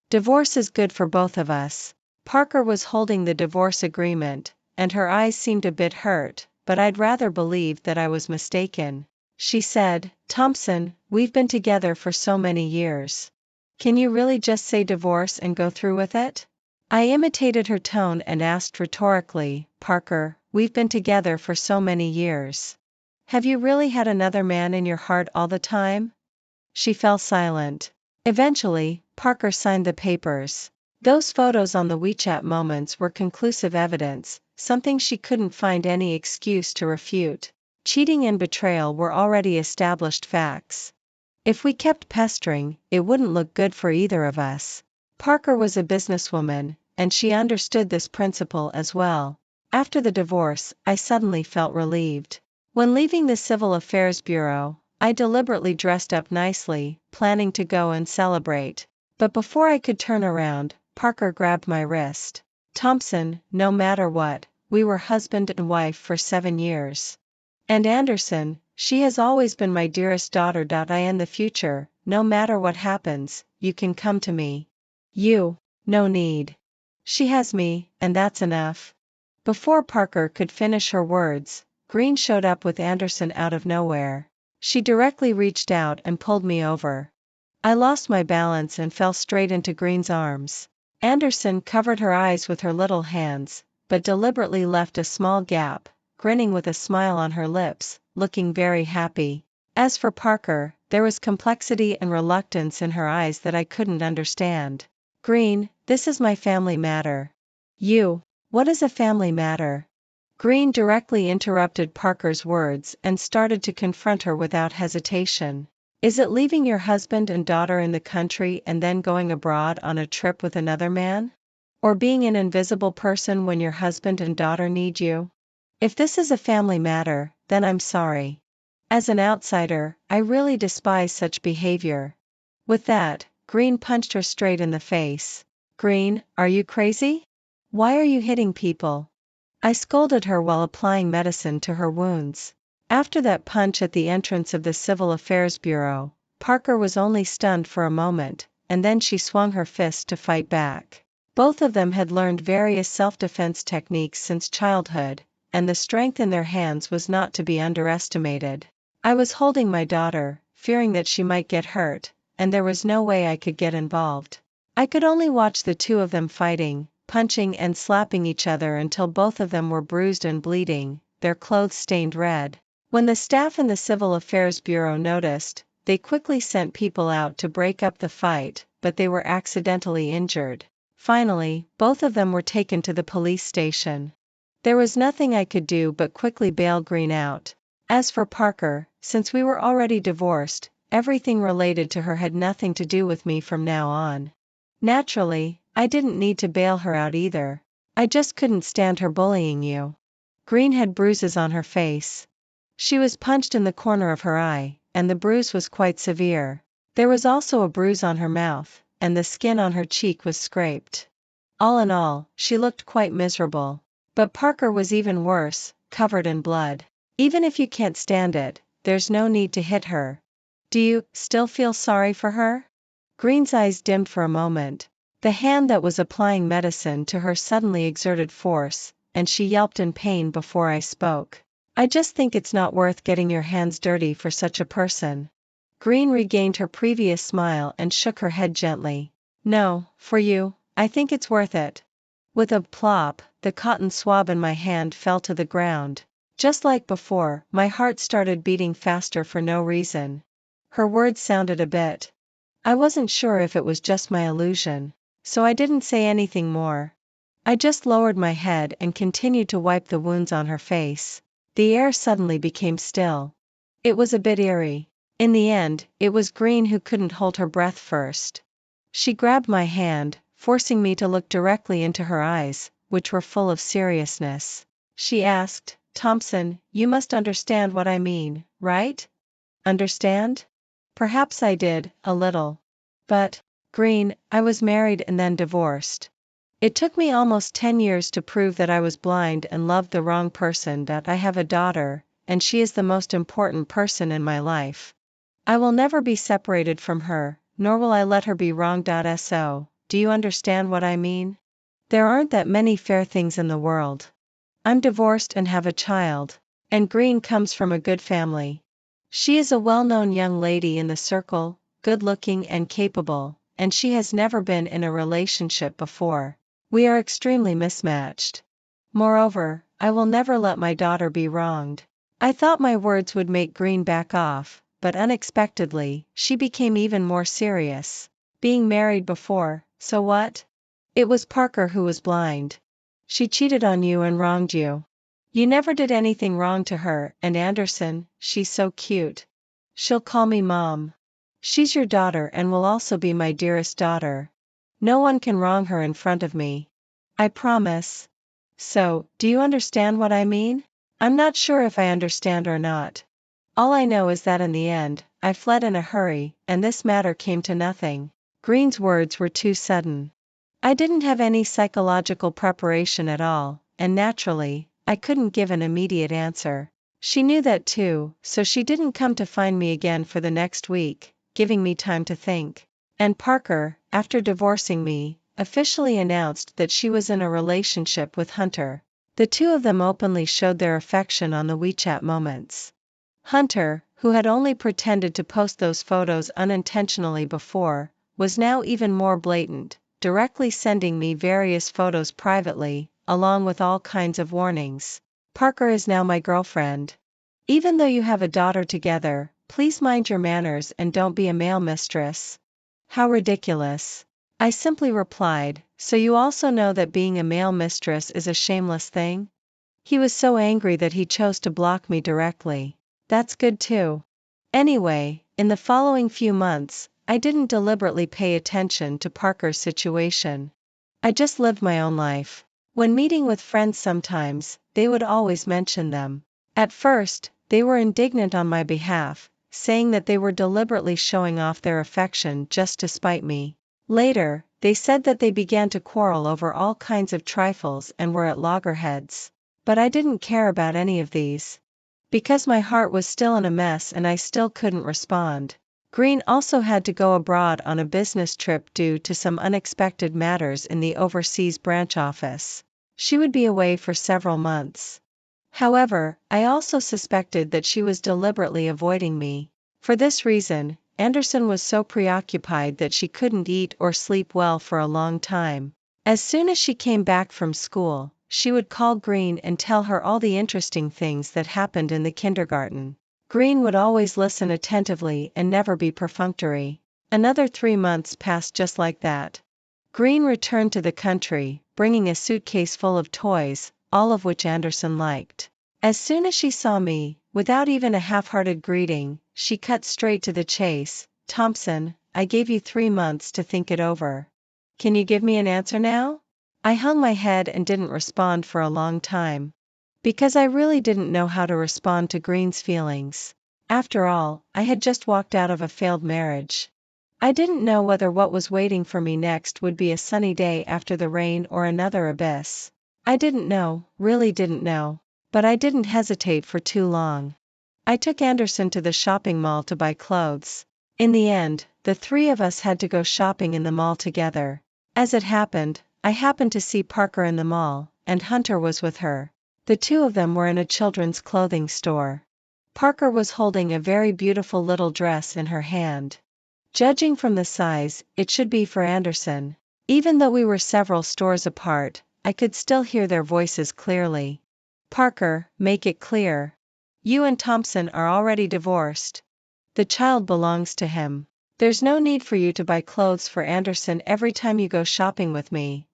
Divorce is good for both of us. Parker was holding the divorce agreement, and her eyes seemed a bit hurt, but I'd rather believe that I was mistaken. She said, Thompson, we've been together for so many years. Can you really just say divorce and go through with it? I imitated her tone and asked rhetorically, Parker, we've been together for so many years. Have you really had another man in your heart all the time? She fell silent. Eventually, Parker signed the papers. Those photos on the WeChat moments were conclusive evidence, something she couldn't find any excuse to refute. Cheating and betrayal were already established facts. If we kept pestering, it wouldn't look good for either of us. Parker was a businesswoman, and she understood this principle as well. After the divorce, I suddenly felt relieved. When leaving the Civil Affairs Bureau, I deliberately dressed up nicely, planning to go and celebrate. But before I could turn around, Parker grabbed my wrist. Thompson, no matter what, we were husband and wife for 7 years. And Anderson, she has always been my dearest daughter. In the future, no matter what happens, you can come to me. No need. She has me, and that's enough. Before Parker could finish her words, Green showed up with Anderson out of nowhere. She directly reached out and pulled me over. I lost my balance and fell straight into Green's arms. Anderson covered her eyes with her little hands, but deliberately left a small gap, grinning with a smile on her lips, looking very happy. As for Parker, there was complexity and reluctance in her eyes that I couldn't understand. Green, this is my family matter. What is a family matter? Green directly interrupted Parker's words and started to confront her without hesitation. Is it leaving your husband and daughter in the country and then going abroad on a trip with another man? Or being an invisible person when your husband and daughter need you? If this is a family matter, then I'm sorry. As an outsider, I really despise such behavior. With that, Green punched her straight in the face. Green, are you crazy? Why are you hitting people? I scolded her while applying medicine to her wounds. After that punch at the entrance of the Civil Affairs Bureau, Parker was only stunned for a moment, and then she swung her fist to fight back. Both of them had learned various self-defense techniques since childhood, and the strength in their hands was not to be underestimated. I was holding my daughter, fearing that she might get hurt, and there was no way I could get involved. I could only watch the two of them fighting, punching and slapping each other until both of them were bruised and bleeding, their clothes stained red. When the staff in the Civil Affairs Bureau noticed, they quickly sent people out to break up the fight, but they were accidentally injured. Finally, both of them were taken to the police station. There was nothing I could do but quickly bail Green out. As for Parker, since we were already divorced, everything related to her had nothing to do with me from now on. Naturally, I didn't need to bail her out either. I just couldn't stand her bullying you. Green had bruises on her face. She was punched in the corner of her eye, and the bruise was quite severe. There was also a bruise on her mouth, and the skin on her cheek was scraped. All in all, she looked quite miserable. But Parker was even worse, covered in blood. Even if you can't stand it, there's no need to hit her. Do you still feel sorry for her? Green's eyes dimmed for a moment. The hand that was applying medicine to her suddenly exerted force, and she yelped in pain before I spoke. I just think it's not worth getting your hands dirty for such a person. Green regained her previous smile and shook her head gently. No, for you, I think it's worth it. With a plop, the cotton swab in my hand fell to the ground. Just like before, my heart started beating faster for no reason. Her words sounded a bit. I wasn't sure if it was just my illusion, so I didn't say anything more. I just lowered my head and continued to wipe the wounds on her face. The air suddenly became still. It was a bit eerie. In the end, it was Green who couldn't hold her breath first. She grabbed my hand, forcing me to look directly into her eyes, which were full of seriousness. She asked, "Thompson, you must understand what I mean, right?" Understand? Perhaps I did, a little. But, Green, I was married and then divorced. It took me almost 10 years to prove that I was blind and loved the wrong person. That I have a daughter, and she is the most important person in my life. I will never be separated from her, nor will I let her be wrong. So, do you understand what I mean? There aren't that many fair things in the world. I'm divorced and have a child, and Green comes from a good family. She is a well-known young lady in the circle, good-looking and capable, and she has never been in a relationship before. We are extremely mismatched. Moreover, I will never let my daughter be wronged. I thought my words would make Green back off, but unexpectedly, she became even more serious. Being married before, so what? It was Parker who was blind. She cheated on you and wronged you. You never did anything wrong to her, and Anderson, she's so cute. She'll call me Mom. She's your daughter and will also be my dearest daughter. No one can wrong her in front of me. I promise. So, do you understand what I mean? I'm not sure if I understand or not. All I know is that in the end, I fled in a hurry, and this matter came to nothing. Green's words were too sudden. I didn't have any psychological preparation at all, and naturally, I couldn't give an immediate answer. She knew that too, so she didn't come to find me again for the next week, giving me time to think. And Parker, after divorcing me, officially announced that she was in a relationship with Hunter. The two of them openly showed their affection on the WeChat moments. Hunter, who had only pretended to post those photos unintentionally before, was now even more blatant, directly sending me various photos privately, along with all kinds of warnings. Parker is now my girlfriend. Even though you have a daughter together, please mind your manners and don't be a male mistress. How ridiculous. I simply replied, so you also know that being a male mistress is a shameless thing? He was so angry that he chose to block me directly. That's good too. Anyway, in the following few months, I didn't deliberately pay attention to Parker's situation. I just lived my own life. When meeting with friends sometimes, they would always mention them. At first, they were indignant on my behalf, saying that they were deliberately showing off their affection just to spite me. Later, they said that they began to quarrel over all kinds of trifles and were at loggerheads. But I didn't care about any of these. Because my heart was still in a mess and I still couldn't respond. Green also had to go abroad on a business trip due to some unexpected matters in the overseas branch office. She would be away for several months. However, I also suspected that she was deliberately avoiding me. For this reason, Anderson was so preoccupied that she couldn't eat or sleep well for a long time. As soon as she came back from school, she would call Green and tell her all the interesting things that happened in the kindergarten. Green would always listen attentively and never be perfunctory. Another 3 months passed just like that. Green returned to the country, bringing a suitcase full of toys, all of which Anderson liked. As soon as she saw me, without even a half-hearted greeting, she cut straight to the chase. "Thompson, I gave you 3 months to think it over. Can you give me an answer now?" I hung my head and didn't respond for a long time. Because I really didn't know how to respond to Green's feelings. After all, I had just walked out of a failed marriage. I didn't know whether what was waiting for me next would be a sunny day after the rain or another abyss. I didn't know, really didn't know. But I didn't hesitate for too long. I took Anderson to the shopping mall to buy clothes. In the end, the 3 of us had to go shopping in the mall together. As it happened, I happened to see Parker in the mall, and Hunter was with her. The 2 of them were in a children's clothing store. Parker was holding a very beautiful little dress in her hand. Judging from the size, it should be for Anderson. Even though we were several stores apart, I could still hear their voices clearly. "Parker, make it clear. You and Thompson are already divorced. The child belongs to him. There's no need for you to buy clothes for Anderson every time you go shopping with me."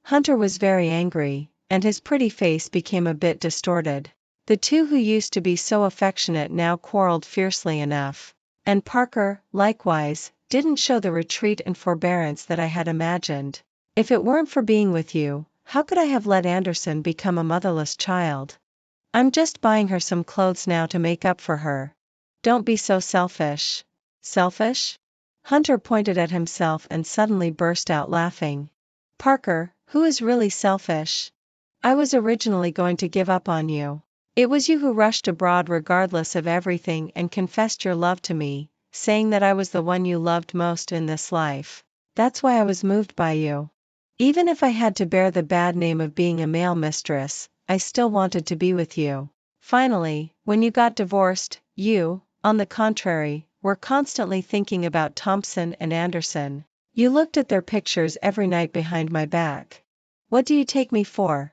Hunter was very angry, and his pretty face became a bit distorted. The 2 who used to be so affectionate now quarreled fiercely enough. And Parker, likewise, didn't show the retreat and forbearance that I had imagined. "If it weren't for being with you, how could I have let Anderson become a motherless child? I'm just buying her some clothes now to make up for her." "Don't be so selfish." "Selfish?" Hunter pointed at himself and suddenly burst out laughing. "Parker, who is really selfish? I was originally going to give up on you. It was you who rushed abroad regardless of everything and confessed your love to me, saying that I was the one you loved most in this life. That's why I was moved by you. Even if I had to bear the bad name of being a male mistress, I still wanted to be with you. Finally, when you got divorced, you, on the contrary, were constantly thinking about Thompson and Anderson. You looked at their pictures every night behind my back. What do you take me for?"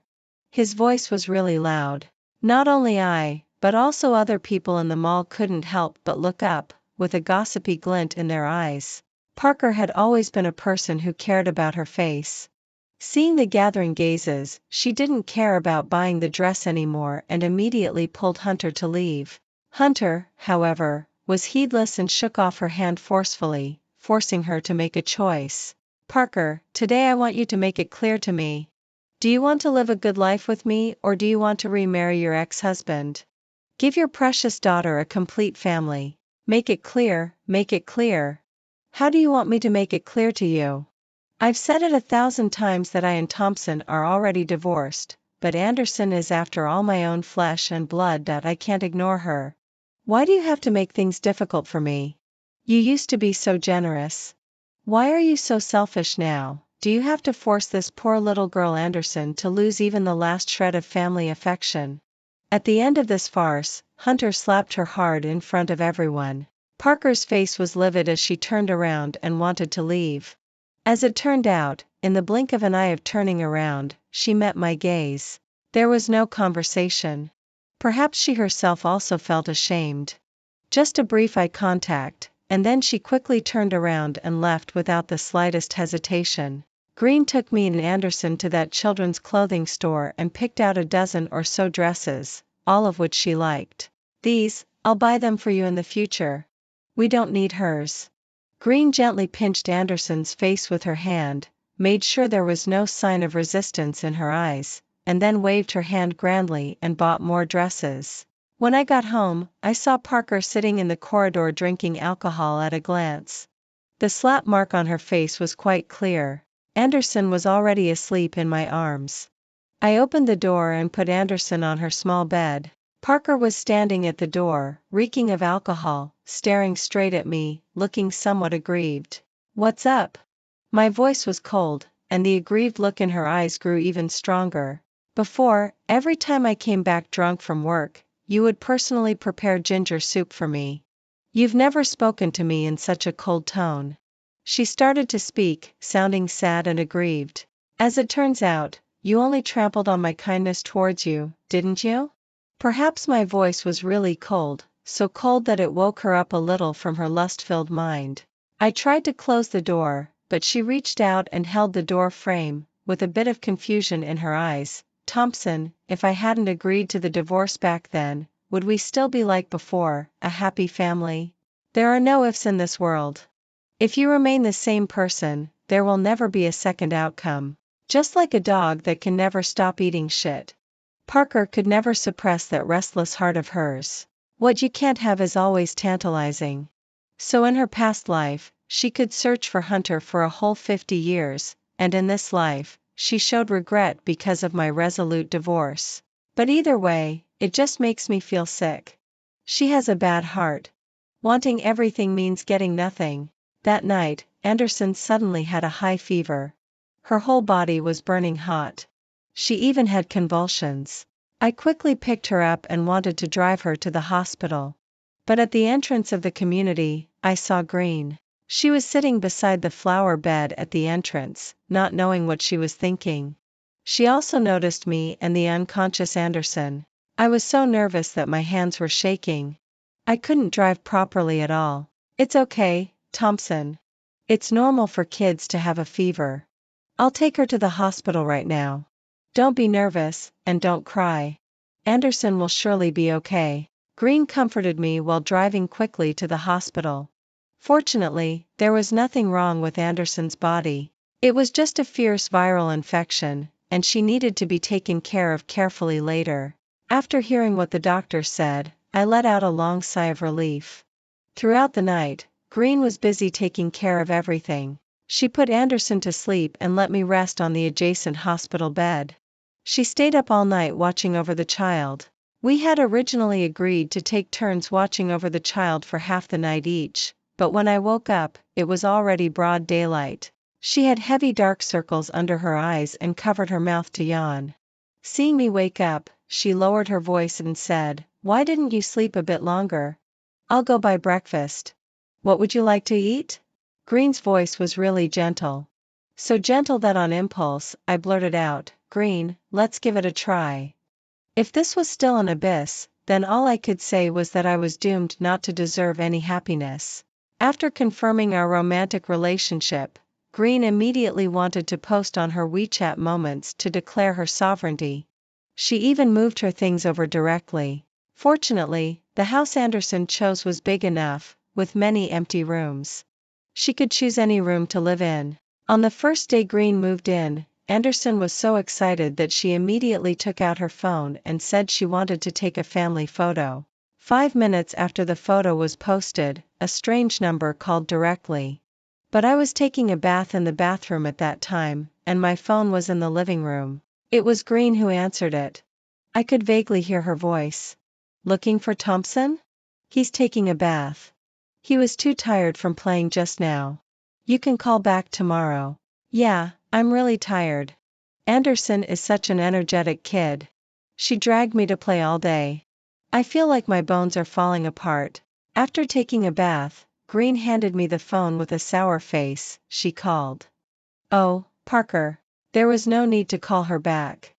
His voice was really loud. Not only I, but also other people in the mall couldn't help but look up, with a gossipy glint in their eyes. Parker had always been a person who cared about her face. Seeing the gathering gazes, she didn't care about buying the dress anymore and immediately pulled Hunter to leave. Hunter, however, was heedless and shook off her hand forcefully, forcing her to make a choice. "Parker, today I want you to make it clear to me. Do you want to live a good life with me or do you want to remarry your ex-husband? Give your precious daughter a complete family. Make it clear, make it clear. How do you want me to make it clear to you? I've said it 1,000 times that I and Thompson are already divorced, but Anderson is after all my own flesh and blood that I can't ignore her. Why do you have to make things difficult for me? You used to be so generous. Why are you so selfish now? Do you have to force this poor little girl Anderson to lose even the last shred of family affection?" At the end of this farce, Hunter slapped her hard in front of everyone. Parker's face was livid as she turned around and wanted to leave. As it turned out, in the blink of an eye of turning around, she met my gaze. There was no conversation. Perhaps she herself also felt ashamed. Just a brief eye contact, and then she quickly turned around and left without the slightest hesitation. Green took me and Anderson to that children's clothing store and picked out a dozen or so dresses, all of which she liked. "These, I'll buy them for you in the future. We don't need hers." Green gently pinched Anderson's face with her hand, made sure there was no sign of resistance in her eyes, and then waved her hand grandly and bought more dresses. When I got home, I saw Parker sitting in the corridor drinking alcohol at a glance. The slap mark on her face was quite clear. Anderson was already asleep in my arms. I opened the door and put Anderson on her small bed. Parker was standing at the door, reeking of alcohol, staring straight at me, looking somewhat aggrieved. "What's up?" My voice was cold, and the aggrieved look in her eyes grew even stronger. "Before, every time I came back drunk from work, you would personally prepare ginger soup for me. You've never spoken to me in such a cold tone. She started to speak, sounding sad and aggrieved. As it turns out, you only trampled on my kindness towards you, didn't you? Perhaps my voice was really cold, so cold that it woke her up a little from her lust-filled mind. I tried to close the door, but she reached out and held the door frame, with a bit of confusion in her eyes. Thompson, if I hadn't agreed to the divorce back then, would we still be like before, a happy family? There are no ifs in this world. If you remain the same person, there will never be a second outcome. Just like a dog that can never stop eating shit. Parker could never suppress that restless heart of hers. What you can't have is always tantalizing. So in her past life, she could search for Hunter for a whole 50 years, and in this life, she showed regret because of my resolute divorce. But either way, it just makes me feel sick. She has a bad heart. Wanting everything means getting nothing. That night, Anderson suddenly had a high fever. Her whole body was burning hot. She even had convulsions. I quickly picked her up and wanted to drive her to the hospital. But at the entrance of the community, I saw Green. She was sitting beside the flower bed at the entrance, not knowing what she was thinking. She also noticed me and the unconscious Anderson. I was so nervous that my hands were shaking. I couldn't drive properly at all. It's okay, Thompson. It's normal for kids to have a fever. I'll take her to the hospital right now. Don't be nervous, and don't cry. Anderson will surely be okay. Green comforted me while driving quickly to the hospital. Fortunately, there was nothing wrong with Anderson's body. It was just a fierce viral infection, and she needed to be taken care of carefully later. After hearing what the doctor said, I let out a long sigh of relief. Throughout the night, Green was busy taking care of everything. She put Anderson to sleep and let me rest on the adjacent hospital bed. She stayed up all night watching over the child. We had originally agreed to take turns watching over the child for half the night each, but when I woke up, it was already broad daylight. She had heavy dark circles under her eyes and covered her mouth to yawn. Seeing me wake up, she lowered her voice and said, "Why didn't you sleep a bit longer? I'll go buy breakfast. What would you like to eat?" Green's voice was really gentle. So gentle that on impulse, I blurted out, "Green, let's give it a try." If this was still an abyss, then all I could say was that I was doomed not to deserve any happiness. After confirming our romantic relationship, Green immediately wanted to post on her WeChat moments to declare her sovereignty. She even moved her things over directly. Fortunately, the house Anderson chose was big enough, with many empty rooms. She could choose any room to live in. On the first day Green moved in, Anderson was so excited that she immediately took out her phone and said she wanted to take a family photo. 5 minutes after the photo was posted, a strange number called directly. But I was taking a bath in the bathroom at that time, and my phone was in the living room. It was Green who answered it. I could vaguely hear her voice. "Looking for Thompson? He's taking a bath. He was too tired from playing just now. You can call back tomorrow." "Yeah, I'm really tired. Anderson is such an energetic kid. She dragged me to play all day. I feel like my bones are falling apart." After taking a bath, Green handed me the phone with a sour face. She called. "Oh, Parker." There was no need to call her back.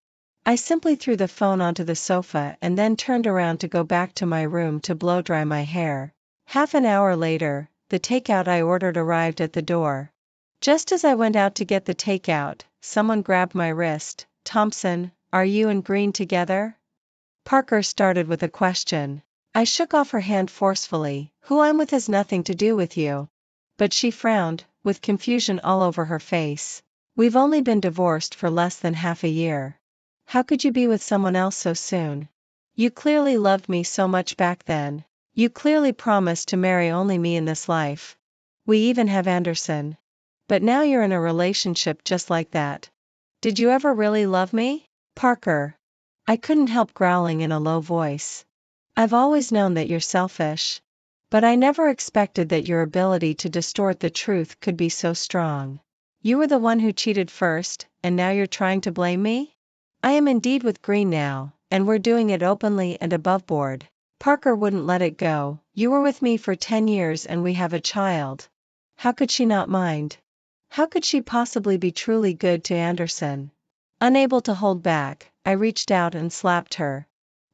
I simply threw the phone onto the sofa and then turned around to go back to my room to blow dry my hair. Half an hour later, the takeout I ordered arrived at the door. Just as I went out to get the takeout, someone grabbed my wrist. "Thompson, are you and Green together?" Parker started with a question. I shook off her hand forcefully. "Who I'm with has nothing to do with you." But she frowned, with confusion all over her face. "We've only been divorced for less than half a year. How could you be with someone else so soon? You clearly loved me so much back then. You clearly promised to marry only me in this life. We even have Anderson. But now you're in a relationship just like that. Did you ever really love me?" "Parker." I couldn't help growling in a low voice. "I've always known that you're selfish. But I never expected that your ability to distort the truth could be so strong. You were the one who cheated first, and now you're trying to blame me? I am indeed with Green now, and we're doing it openly and above board." Parker wouldn't let it go, You were with me for 10 years and we have a child. How could she not mind? How could she possibly be truly good to Anderson? Unable to hold back, I reached out and slapped her.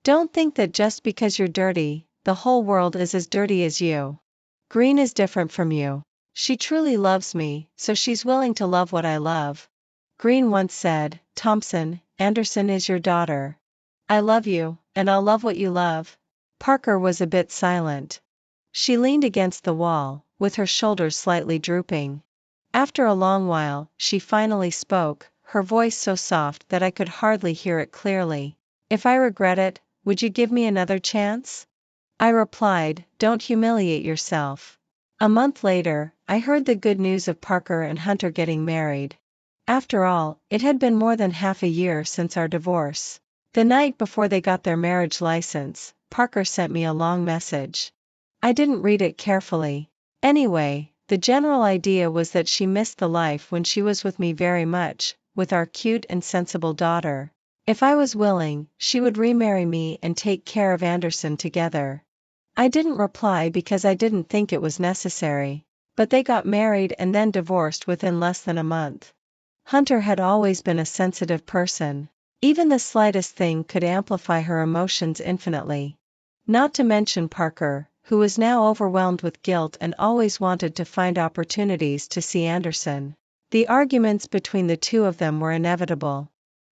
Don't think that just because you're dirty, the whole world is as dirty as you. Green is different from you. She truly loves me, so she's willing to love what I love. Green once said, Thompson, Anderson is your daughter. I love you, and I'll love what you love. Parker was a bit silent. She leaned against the wall, with her shoulders slightly drooping. After a long while, she finally spoke, her voice so soft that I could hardly hear it clearly. If I regret it, would you give me another chance? I replied, don't humiliate yourself. A month later, I heard the good news of Parker and Hunter getting married. After all, it had been more than half a year since our divorce. The night before they got their marriage license, Parker sent me a long message. I didn't read it carefully. Anyway, the general idea was that she missed the life when she was with me very much, with our cute and sensible daughter. If I was willing, she would remarry me and take care of Anderson together. I didn't reply because I didn't think it was necessary. But they got married and then divorced within less than a month. Hunter had always been a sensitive person. Even the slightest thing could amplify her emotions infinitely. Not to mention Parker, who was now overwhelmed with guilt and always wanted to find opportunities to see Anderson. The arguments between the two of them were inevitable.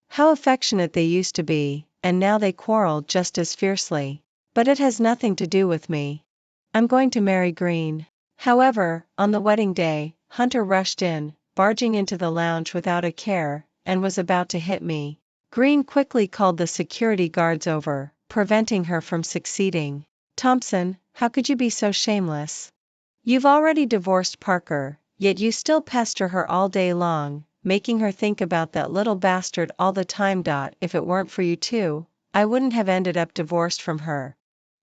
How affectionate they used to be, and now they quarreled just as fiercely. But it has nothing to do with me. I'm going to marry Green. However, on the wedding day, Hunter rushed in, barging into the lounge without a care, and was about to hit me. Green quickly called the security guards over, preventing her from succeeding. Thompson, how could you be so shameless? You've already divorced Parker, yet you still pester her all day long, making her think about that little bastard all the time. If it weren't for you two, I wouldn't have ended up divorced from her.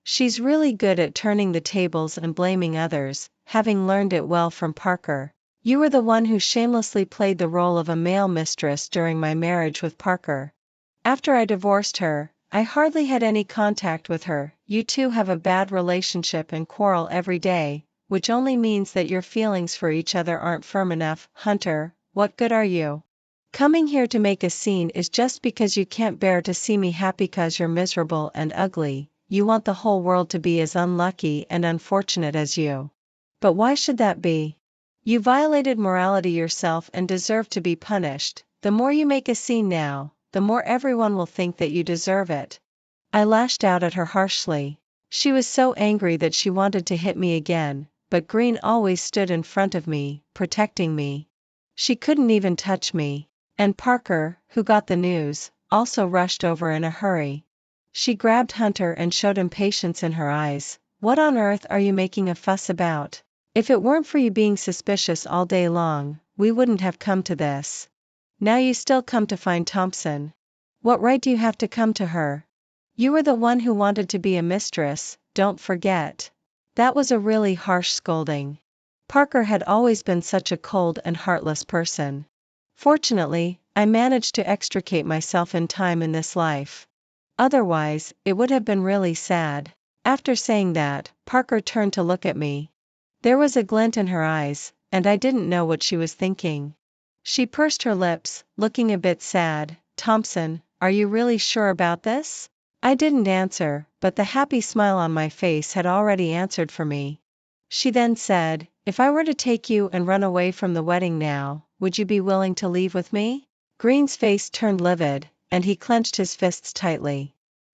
She's really good at turning the tables and blaming others, having learned it well from Parker. You were the one who shamelessly played the role of a male mistress during my marriage with Parker. After I divorced her, I hardly had any contact with her. You two have a bad relationship and quarrel every day, which only means that your feelings for each other aren't firm enough. Hunter, what good are you? Coming here to make a scene is just because you can't bear to see me happy 'cause you're miserable and ugly. You want the whole world to be as unlucky and unfortunate as you. But why should that be? You violated morality yourself and deserve to be punished. The more you make a scene now, the more everyone will think that you deserve it. I lashed out at her harshly. She was so angry that she wanted to hit me again, but Green always stood in front of me, protecting me. She couldn't even touch me. And Parker, who got the news, also rushed over in a hurry. She grabbed Hunter and showed impatience in her eyes. What on earth are you making a fuss about? If it weren't for you being suspicious all day long, we wouldn't have come to this. Now you still come to find Thompson. What right do you have to come to her? You were the one who wanted to be a mistress, don't forget. That was a really harsh scolding. Parker had always been such a cold and heartless person. Fortunately, I managed to extricate myself in time in this life. Otherwise, it would have been really sad. After saying that, Parker turned to look at me. There was a glint in her eyes, and I didn't know what she was thinking. She pursed her lips, looking a bit sad. Thompson, are you really sure about this? I didn't answer, but the happy smile on my face had already answered for me. She then said, if I were to take you and run away from the wedding now, would you be willing to leave with me? Green's face turned livid, and he clenched his fists tightly.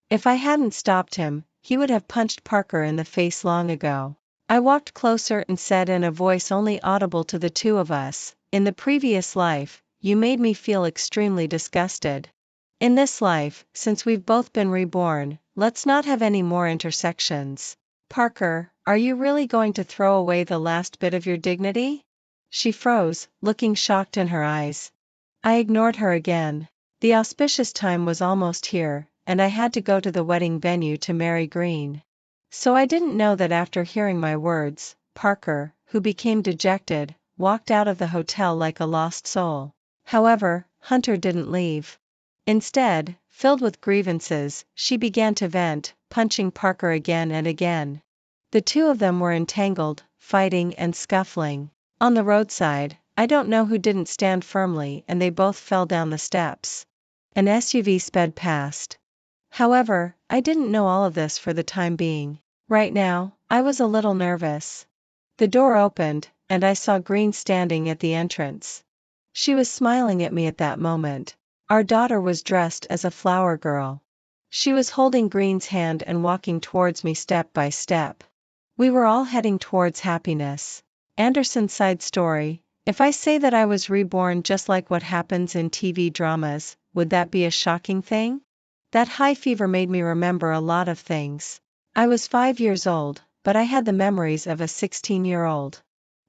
If I hadn't stopped him, he would have punched Parker in the face long ago. I walked closer and said in a voice only audible to the two of us, in the previous life, you made me feel extremely disgusted. In this life, since we've both been reborn, let's not have any more intersections. Parker, are you really going to throw away the last bit of your dignity? She froze, looking shocked in her eyes. I ignored her again. The auspicious time was almost here, and I had to go to the wedding venue to marry Green. So I didn't know that after hearing my words, Parker, who became dejected, walked out of the hotel like a lost soul. However, Hunter didn't leave. Instead, filled with grievances, she began to vent, punching Parker again and again. The two of them were entangled, fighting and scuffling. On the roadside, I don't know who didn't stand firmly and they both fell down the steps. An SUV sped past. However, I didn't know all of this for the time being. Right now, I was a little nervous. The door opened, and I saw Green standing at the entrance. She was smiling at me at that moment. Our daughter was dressed as a flower girl. She was holding Green's hand and walking towards me step by step. We were all heading towards happiness. Anderson's side story: if I say that I was reborn just like what happens in TV dramas, would that be a shocking thing? That high fever made me remember a lot of things. I was 5 years old, but I had the memories of a 16-year-old.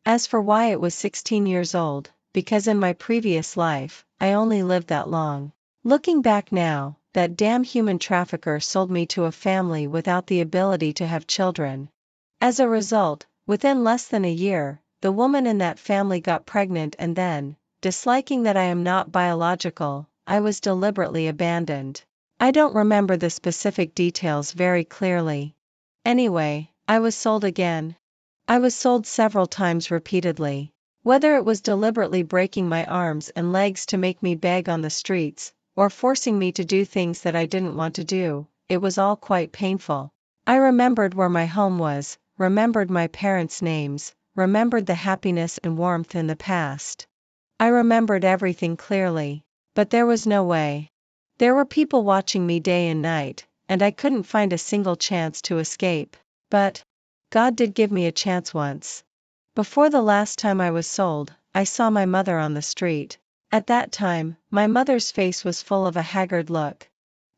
As for why it was 16 years old, because in my previous life, I only lived that long. Looking back now, that damn human trafficker sold me to a family without the ability to have children. As a result, within less than a year, the woman in that family got pregnant and then, disliking that I am not biological, I was deliberately abandoned. I don't remember the specific details very clearly. Anyway, I was sold again. I was sold several times repeatedly. Whether it was deliberately breaking my arms and legs to make me beg on the streets, or forcing me to do things that I didn't want to do, it was all quite painful. I remembered where my home was, remembered my parents' names, remembered the happiness and warmth in the past. I remembered everything clearly. But there was no way. There were people watching me day and night, and I couldn't find a single chance to escape. But God did give me a chance once. Before the last time I was sold, I saw my mother on the street. At that time, my mother's face was full of a haggard look.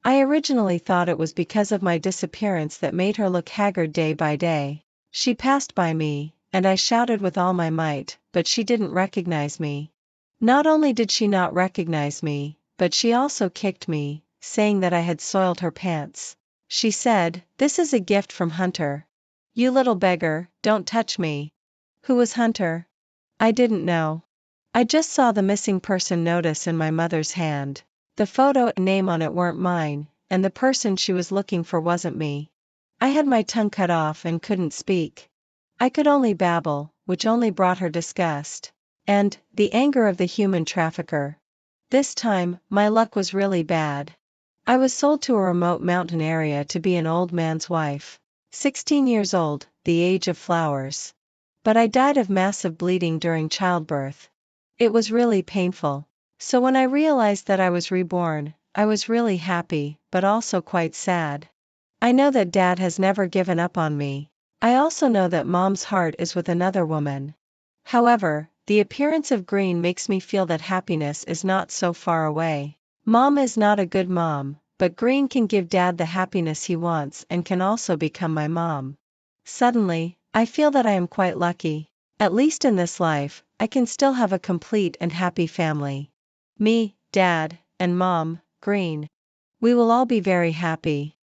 I originally thought it was because of my disappearance that made her look haggard day by day. She passed by me, and I shouted with all my might, but she didn't recognize me. Not only did she not recognize me, but she also kicked me, saying that I had soiled her pants. She said, "This is a gift from Hunter. You little beggar, don't touch me." Who was Hunter? I didn't know. I just saw the missing person notice in my mother's hand. The photo and name on it weren't mine, and the person she was looking for wasn't me. I had my tongue cut off and couldn't speak. I could only babble, which only brought her disgust. And the anger of the human trafficker. This time, my luck was really bad. I was sold to a remote mountain area to be an old man's wife. 16 years old, the age of flowers. But I died of massive bleeding during childbirth. It was really painful. So when I realized that I was reborn, I was really happy, but also quite sad. I know that Dad has never given up on me. I also know that Mom's heart is with another woman. However, the appearance of Green makes me feel that happiness is not so far away. Mom is not a good mom, but Green can give Dad the happiness he wants and can also become my mom. Suddenly, I feel that I am quite lucky. At least in this life, I can still have a complete and happy family. Me, Dad, and Mom, Green. We will all be very happy.